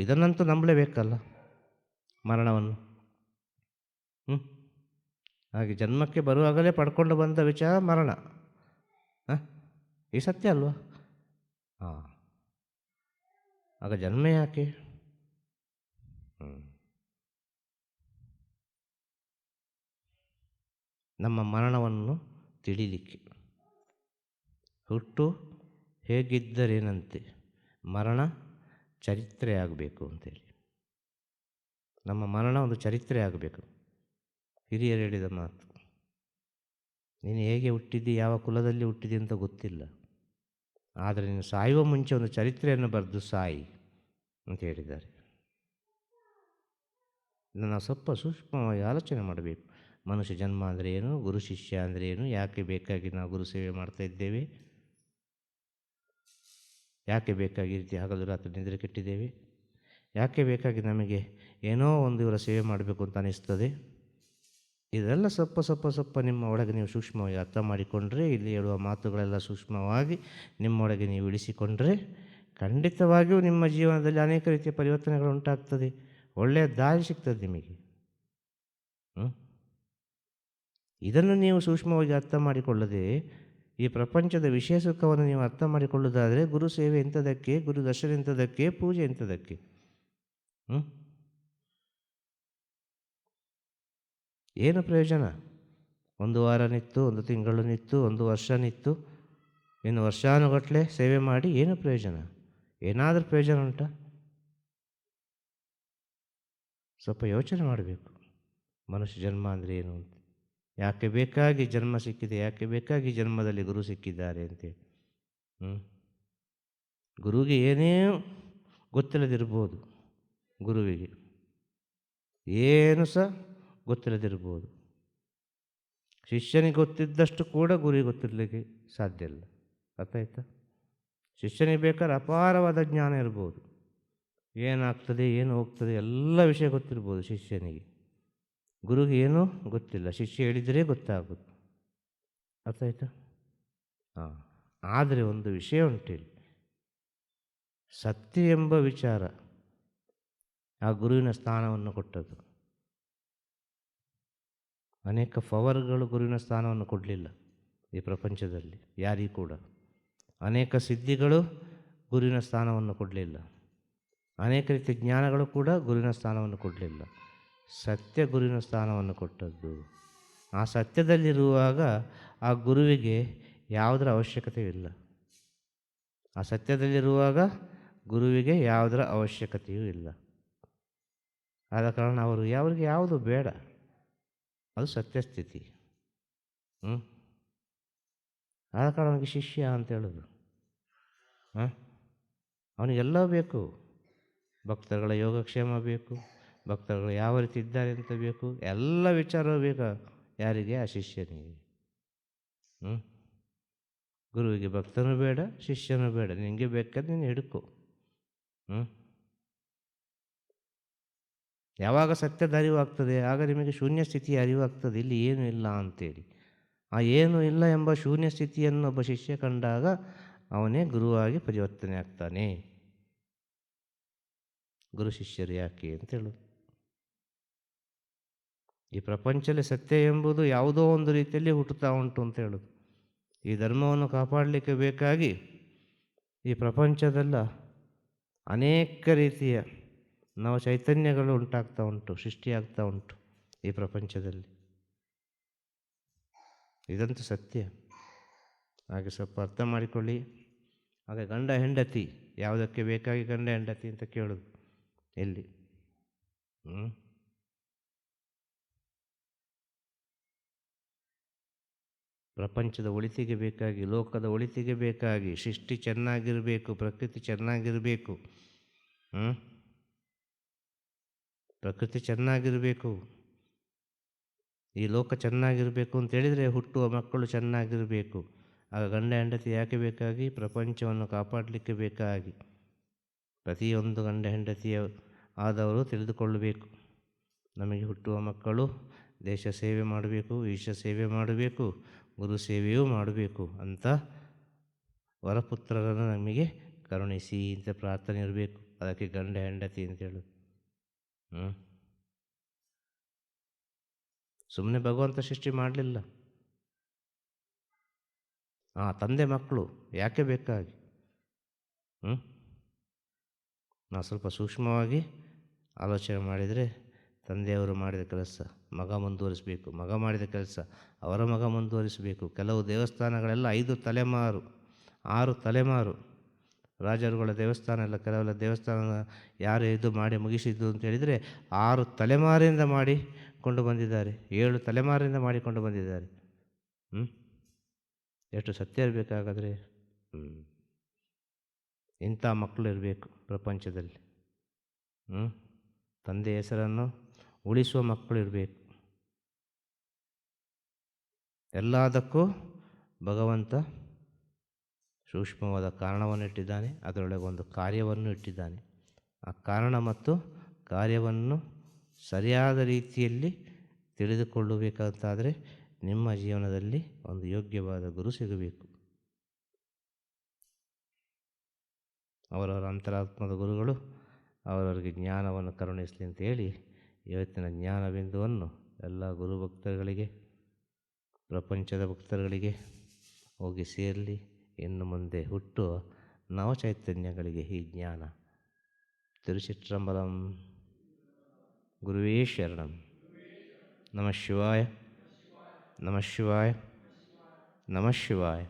Speaker 2: ಇದನ್ನಂತೂ ನಂಬಲೇಬೇಕಲ್ಲ, ಮರಣವನ್ನು. ಹಾಗೆ ಜನ್ಮಕ್ಕೆ ಬರುವಾಗಲೇ ಪಡ್ಕೊಂಡು ಬಂದ ವಿಚಾರ ಮರಣ. ಈ ಸತ್ಯ ಅಲ್ವಾ? ಆಗ ಜನ್ಮ ಯಾಕೆ? ನಮ್ಮ ಮರಣವನ್ನು ತಿಳಿಲಿಕ್ಕೆ. ಹುಟ್ಟು ಹೇಗಿದ್ದರೇನಂತೆ, ಮರಣ ಚರಿತ್ರೆ ಆಗಬೇಕು ಅಂತೇಳಿ. ನಮ್ಮ ಮರಣ ಒಂದು ಚರಿತ್ರೆ ಆಗಬೇಕು. ಹಿರಿಯರು ಹೇಳಿದ ಮಾತು. ನೀನು ಹೇಗೆ ಹುಟ್ಟಿದ್ದಿ, ಯಾವ ಕುಲದಲ್ಲಿ ಹುಟ್ಟಿದ್ದಿ ಅಂತ ಗೊತ್ತಿಲ್ಲ, ಆದರೆ ನೀನು ಸಾಯುವ ಮುಂಚೆ ಒಂದು ಚರಿತ್ರೆಯನ್ನು ಬರೆದು ಸಾಯಿ ಅಂತ ಹೇಳಿದ್ದಾರೆ. ಇದನ್ನು ಸ್ವಲ್ಪ ಸೂಕ್ಷ್ಮವಾಗಿ ಆಲೋಚನೆ ಮಾಡಬೇಕು. ಮನುಷ್ಯ ಜನ್ಮ ಅಂದರೆ ಏನು, ಗುರು ಶಿಷ್ಯ ಅಂದರೆ ಏನು, ಯಾಕೆ ಬೇಕಾಗಿ ನಾವು ಗುರು ಸೇವೆ ಮಾಡ್ತಾ ಇದ್ದೇವೆ, ಯಾಕೆ ಬೇಕಾಗಿ ಈ ರೀತಿ ಹಗಲು ರಾತ್ರಿ ನಿದ್ರೆ ಕೆಟ್ಟಿದ್ದೇವೆ, ಯಾಕೆ ಬೇಕಾಗಿ ನಮಗೆ ಏನೋ ಒಂದು ಇವರ ಸೇವೆ ಮಾಡಬೇಕು ಅಂತ ಅನಿಸ್ತದೆ. ಇದೆಲ್ಲ ಸ್ವಲ್ಪ ನಿಮ್ಮ ಒಳಗೆ ನೀವು ಸೂಕ್ಷ್ಮವಾಗಿ ಅರ್ಥ ಮಾಡಿಕೊಂಡ್ರೆ, ಇಲ್ಲಿ ಹೇಳುವ ಮಾತುಗಳೆಲ್ಲ ಸೂಕ್ಷ್ಮವಾಗಿ ನಿಮ್ಮೊಳಗೆ ನೀವು ಇಳಿಸಿಕೊಂಡ್ರೆ ಖಂಡಿತವಾಗಿಯೂ ನಿಮ್ಮ ಜೀವನದಲ್ಲಿ ಅನೇಕ ರೀತಿಯ ಪರಿವರ್ತನೆಗಳು ಉಂಟಾಗ್ತದೆ. ಒಳ್ಳೆಯ ದಾರಿ ಸಿಗ್ತದೆ ನಿಮಗೆ. ಇದನ್ನು ನೀವು ಸೂಕ್ಷ್ಮವಾಗಿ ಅರ್ಥ ಮಾಡಿಕೊಳ್ಳದೆ ಈ ಪ್ರಪಂಚದ ವಿಷಯ ಸುಖವನ್ನು ನೀವು ಅರ್ಥ ಮಾಡಿಕೊಳ್ಳುವುದಾದರೆ ಗುರು ಸೇವೆ ಎಂಥದಕ್ಕೆ, ಗುರು ದರ್ಶನ ಎಂಥದಕ್ಕೆ, ಪೂಜೆ ಎಂಥದಕ್ಕೆ? ಏನು ಪ್ರಯೋಜನ? 1 ವಾರ ನಿತ್ತು, 1 ತಿಂಗಳು ನಿತ್ತು, 1 ವರ್ಷ ನಿತ್ತು, ಇನ್ನು ವರ್ಷಾನುಗಟ್ಟಲೆ ಸೇವೆ ಮಾಡಿ ಏನು ಪ್ರಯೋಜನ? ಏನಾದರೂ ಪ್ರಯೋಜನ ಉಂಟಾ? ಸ್ವಲ್ಪ ಯೋಚನೆ ಮಾಡಬೇಕು. ಮನುಷ್ಯ ಜನ್ಮ ಅಂದರೆ ಏನು ಅಂತ, ಯಾಕೆ ಬೇಕಾಗಿ ಜನ್ಮ ಸಿಕ್ಕಿದೆ, ಯಾಕೆ ಬೇಕಾಗಿ ಜನ್ಮದಲ್ಲಿ ಗುರು ಸಿಕ್ಕಿದ್ದಾರೆ ಅಂತೇಳಿ. ಗುರುವಿಗೆ ಏನೇ ಗೊತ್ತಿಲ್ಲದಿರ್ಬೋದು, ಗುರುವಿಗೆ ಏನು ಸಹ ಗೊತ್ತಿಲ್ಲದಿರ್ಬೋದು. ಶಿಷ್ಯನಿಗೆ ಗೊತ್ತಿದ್ದಷ್ಟು ಕೂಡ ಗುರುವಿಗೆ ಗೊತ್ತಿರಲಿಕ್ಕೆ ಸಾಧ್ಯ ಇಲ್ಲ. ಅರ್ಥ ಆಯ್ತಾ? ಶಿಷ್ಯನಿಗೆ ಬೇಕಾದ್ರೆ ಅಪಾರವಾದ ಜ್ಞಾನ ಇರ್ಬೋದು, ಏನಾಗ್ತದೆ ಏನು ಹೋಗ್ತದೆ ಎಲ್ಲ ವಿಷಯ ಗೊತ್ತಿರ್ಬೋದು ಶಿಷ್ಯನಿಗೆ. ಗುರುವಿಗೆ ಏನೂ ಗೊತ್ತಿಲ್ಲ, ಶಿಷ್ಯ ಹೇಳಿದರೆ ಗೊತ್ತಾಗೋದು. ಅರ್ಥ ಆಯ್ತಾ? ಆದರೆ ಒಂದು ವಿಷಯ ಉಂಟಿಲ್ಲಿ, ಸತ್ಯ ಎಂಬ ವಿಚಾರ ಆ ಗುರುವಿನ ಸ್ಥಾನವನ್ನು ಕೊಟ್ಟದ್ದು. ಅನೇಕ ಪವರ್ಗಳು ಗುರುವಿನ ಸ್ಥಾನವನ್ನು ಕೊಡಲಿಲ್ಲ ಈ ಪ್ರಪಂಚದಲ್ಲಿ ಯಾರಿಗೂ ಕೂಡ. ಅನೇಕ ಸಿದ್ಧಿಗಳು ಗುರುವಿನ ಸ್ಥಾನವನ್ನು ಕೊಡಲಿಲ್ಲ. ಅನೇಕ ರೀತಿಯ ಜ್ಞಾನಗಳು ಕೂಡ ಗುರುವಿನ ಸ್ಥಾನವನ್ನು ಕೊಡಲಿಲ್ಲ. ಸತ್ಯ ಗುರುವಿನ ಸ್ಥಾನವನ್ನು ಕೊಟ್ಟದ್ದು. ಆ ಸತ್ಯದಲ್ಲಿರುವಾಗ ಆ ಗುರುವಿಗೆ ಯಾವುದರ ಅವಶ್ಯಕತೆಯೂ ಇಲ್ಲ. ಆ ಸತ್ಯದಲ್ಲಿರುವಾಗ ಗುರುವಿಗೆ ಯಾವುದರ ಅವಶ್ಯಕತೆಯೂ ಇಲ್ಲ. ಆದ ಕಾರಣ ಅವರಿಗೆ ಯಾವುದು ಬೇಡ, ಅದು ಸತ್ಯಸ್ಥಿತಿ. ಆದ ಕಾರಣ ಅವನಿಗೆ ಶಿಷ್ಯ ಅಂತ ಹೇಳೋದು. ಅವನಿಗೆಲ್ಲ ಬೇಕು. ಭಕ್ತರುಗಳ ಯೋಗಕ್ಷೇಮ ಬೇಕು, ಭಕ್ತರುಗಳು ಯಾವ ರೀತಿ ಇದ್ದಾರೆ ಅಂತ ಬೇಕು, ಎಲ್ಲ ವಿಚಾರವೂ ಬೇಕು. ಯಾರಿಗೆ? ಆ ಶಿಷ್ಯನಿಗೆ. ಗುರುವಿಗೆ ಭಕ್ತನೂ ಬೇಡ, ಶಿಷ್ಯನೂ ಬೇಡ. ನಿನಗೆ ಬೇಕಾದ್ರೆ ನೀನು ಹಿಡ್ಕೊ. ಯಾವಾಗ ಸತ್ಯದ ಅರಿವಾಗ್ತದೆ ಆಗ ನಿಮಗೆ ಶೂನ್ಯ ಸ್ಥಿತಿಯ ಅರಿವಾಗ್ತದೆ, ಇಲ್ಲಿ ಏನೂ ಇಲ್ಲ ಅಂತೇಳಿ. ಆ ಏನೂ ಇಲ್ಲ ಎಂಬ ಶೂನ್ಯ ಸ್ಥಿತಿಯನ್ನು ಒಬ್ಬ ಶಿಷ್ಯ ಕಂಡಾಗ ಅವನೇ ಗುರುವಾಗಿ ಪರಿವರ್ತನೆ ಆಗ್ತಾನೆ. ಗುರು ಶಿಷ್ಯರು ಯಾಕೆ ಅಂತ ಹೇಳೋದು. ಈ ಪ್ರಪಂಚದಲ್ಲಿ ಸತ್ಯ ಎಂಬುದು ಯಾವುದೋ ಒಂದು ರೀತಿಯಲ್ಲಿ ಹುಟ್ಟುತ್ತಾ ಉಂಟು ಅಂತ ಹೇಳೋದು. ಈ ಧರ್ಮವನ್ನು ಕಾಪಾಡಲಿಕ್ಕೆ ಬೇಕಾಗಿ ಈ ಪ್ರಪಂಚದಲ್ಲ ಅನೇಕ ರೀತಿಯ ನವ ಚೈತನ್ಯಗಳು ಉಂಟಾಗ್ತಾ ಉಂಟು, ಸೃಷ್ಟಿಯಾಗ್ತಾ ಉಂಟು ಈ ಪ್ರಪಂಚದಲ್ಲಿ. ಇದಂತೂ ಸತ್ಯ. ಹಾಗೆ ಸ್ವಲ್ಪ ಅರ್ಥ ಮಾಡಿಕೊಳ್ಳಿ. ಹಾಗೆ ಗಂಡ ಹೆಂಡತಿ ಯಾವುದಕ್ಕೆ ಬೇಕಾಗಿ ಗಂಡ ಹೆಂಡತಿ ಅಂತ ಕೇಳೋದು ಎಲ್ಲಿ? ಪ್ರಪಂಚದ ಒಳಿತಿಗೆ ಬೇಕಾಗಿ, ಲೋಕದ ಒಳಿತಿಗೆ ಬೇಕಾಗಿ, ಸೃಷ್ಟಿ ಚೆನ್ನಾಗಿರಬೇಕು, ಪ್ರಕೃತಿ ಚೆನ್ನಾಗಿರಬೇಕು, ಪ್ರಕೃತಿ ಚೆನ್ನಾಗಿರಬೇಕು, ಈ ಲೋಕ ಚೆನ್ನಾಗಿರಬೇಕು ಅಂತೇಳಿದರೆ ಹುಟ್ಟುವ ಮಕ್ಕಳು ಚೆನ್ನಾಗಿರಬೇಕು. ಆಗ ಗಂಡ ಹೆಂಡತಿ ಯಾಕೆ ಬೇಕಾಗಿ? ಪ್ರಪಂಚವನ್ನು ಕಾಪಾಡಲಿಕ್ಕೆ ಬೇಕಾಗಿ. ಪ್ರತಿಯೊಂದು ಗಂಡ ಹೆಂಡತಿಯ ಆದವರು ತಿಳಿದುಕೊಳ್ಳಬೇಕು, ನಮಗೆ ಹುಟ್ಟುವ ಮಕ್ಕಳು ದೇಶ ಸೇವೆ ಮಾಡಬೇಕು, ಈಶ ಸೇವೆ ಮಾಡಬೇಕು, ಗುರು ಸೇವೆಯೂ ಮಾಡಬೇಕು ಅಂತ ವರಪುತ್ರರನ್ನು ನಮಗೆ ಕರುಣಿಸಿ ಅಂತ ಪ್ರಾರ್ಥನೆ ಇರಬೇಕು. ಅದಕ್ಕೆ ಗಂಡ ಹೆಂಡತಿ ಅಂತೇಳು. ಸುಮ್ಮನೆ ಭಗವಂತ ಸೃಷ್ಟಿ ಮಾಡಲಿಲ್ಲ. ತಂದೆ ಮಕ್ಕಳು ಯಾಕೆ ಬೇಕಾಗಿ? ನಾವು ಸ್ವಲ್ಪ ಸೂಕ್ಷ್ಮವಾಗಿ ಆಲೋಚನೆ ಮಾಡಿದರೆ ತಂದೆಯವರು ಮಾಡಿದ ಕೆಲಸ ಮಗ ಮುಂದುವರಿಸಬೇಕು, ಮಗ ಮಾಡಿದ ಕೆಲಸ ಅವರ ಮಗ ಮುಂದುವರಿಸಬೇಕು. ಕೆಲವು ದೇವಸ್ಥಾನಗಳೆಲ್ಲ 5 ತಲೆಮಾರು 6 ತಲೆಮಾರು, ರಾಜರುಗಳ ದೇವಸ್ಥಾನ ಎಲ್ಲ ಕೆಲವೆಲ್ಲ ದೇವಸ್ಥಾನ ಯಾರು ಇದು ಮಾಡಿ ಮುಗಿಸಿದ್ದು ಅಂತ ಹೇಳಿದರೆ 6 ತಲೆಮಾರಿಂದ ಮಾಡಿಕೊಂಡು ಬಂದಿದ್ದಾರೆ, 7 ತಲೆಮಾರಿಂದ ಮಾಡಿಕೊಂಡು ಬಂದಿದ್ದಾರೆ. ಎಷ್ಟು ಸತ್ಯ ಇರಬೇಕಾಗಾದರೆ. ಇಂಥ ಮಕ್ಕಳು ಇರಬೇಕು ಪ್ರಪಂಚದಲ್ಲಿ. ತಂದೆ ಹೆಸರನ್ನು ಉಳಿಸುವ ಮಕ್ಕಳು ಇರಬೇಕು. ಎಲ್ಲದಕ್ಕೂ ಭಗವಂತ ಸೂಕ್ಷ್ಮವಾದ ಕಾರಣವನ್ನು ಇಟ್ಟಿದ್ದಾನೆ, ಅದರೊಳಗೆ ಒಂದು ಕಾರ್ಯವನ್ನು ಇಟ್ಟಿದ್ದಾನೆ. ಆ ಕಾರಣ ಮತ್ತು ಕಾರ್ಯವನ್ನು ಸರಿಯಾದ ರೀತಿಯಲ್ಲಿ ತಿಳಿದುಕೊಳ್ಳಬೇಕಾದರೆ ನಿಮ್ಮ ಜೀವನದಲ್ಲಿ ಒಂದು ಯೋಗ್ಯವಾದ ಗುರು ಸಿಗಬೇಕು. ಅವರವರ ಅಂತರಾತ್ಮದ ಗುರುಗಳು ಅವರವರಿಗೆ ಜ್ಞಾನವನ್ನು ಕರುಣಿಸಲಿ ಅಂತೇಳಿ ಇವತ್ತಿನ ಜ್ಞಾನ ಬಿಂದುವನ್ನು ಎಲ್ಲ ಗುರು ಭಕ್ತರುಗಳಿಗೆ, ಪ್ರಪಂಚದ ಭಕ್ತರುಗಳಿಗೆ ಹೋಗಿ ಸೇರಲಿ. ಇನ್ನು ಮುಂದೆ ಹುಟ್ಟುವ ನವಚೈತನ್ಯಗಳಿಗೆ ಈ ಜ್ಞಾನ. ತಿರುಚಿಟ್ರಂಬಲಂ. ಗುರುವೇ ಶರಣಂ. ನಮಃ ಶಿವಾಯ, ನಮಃ ಶಿವಾಯ, ನಮಃ ಶಿವಾಯ.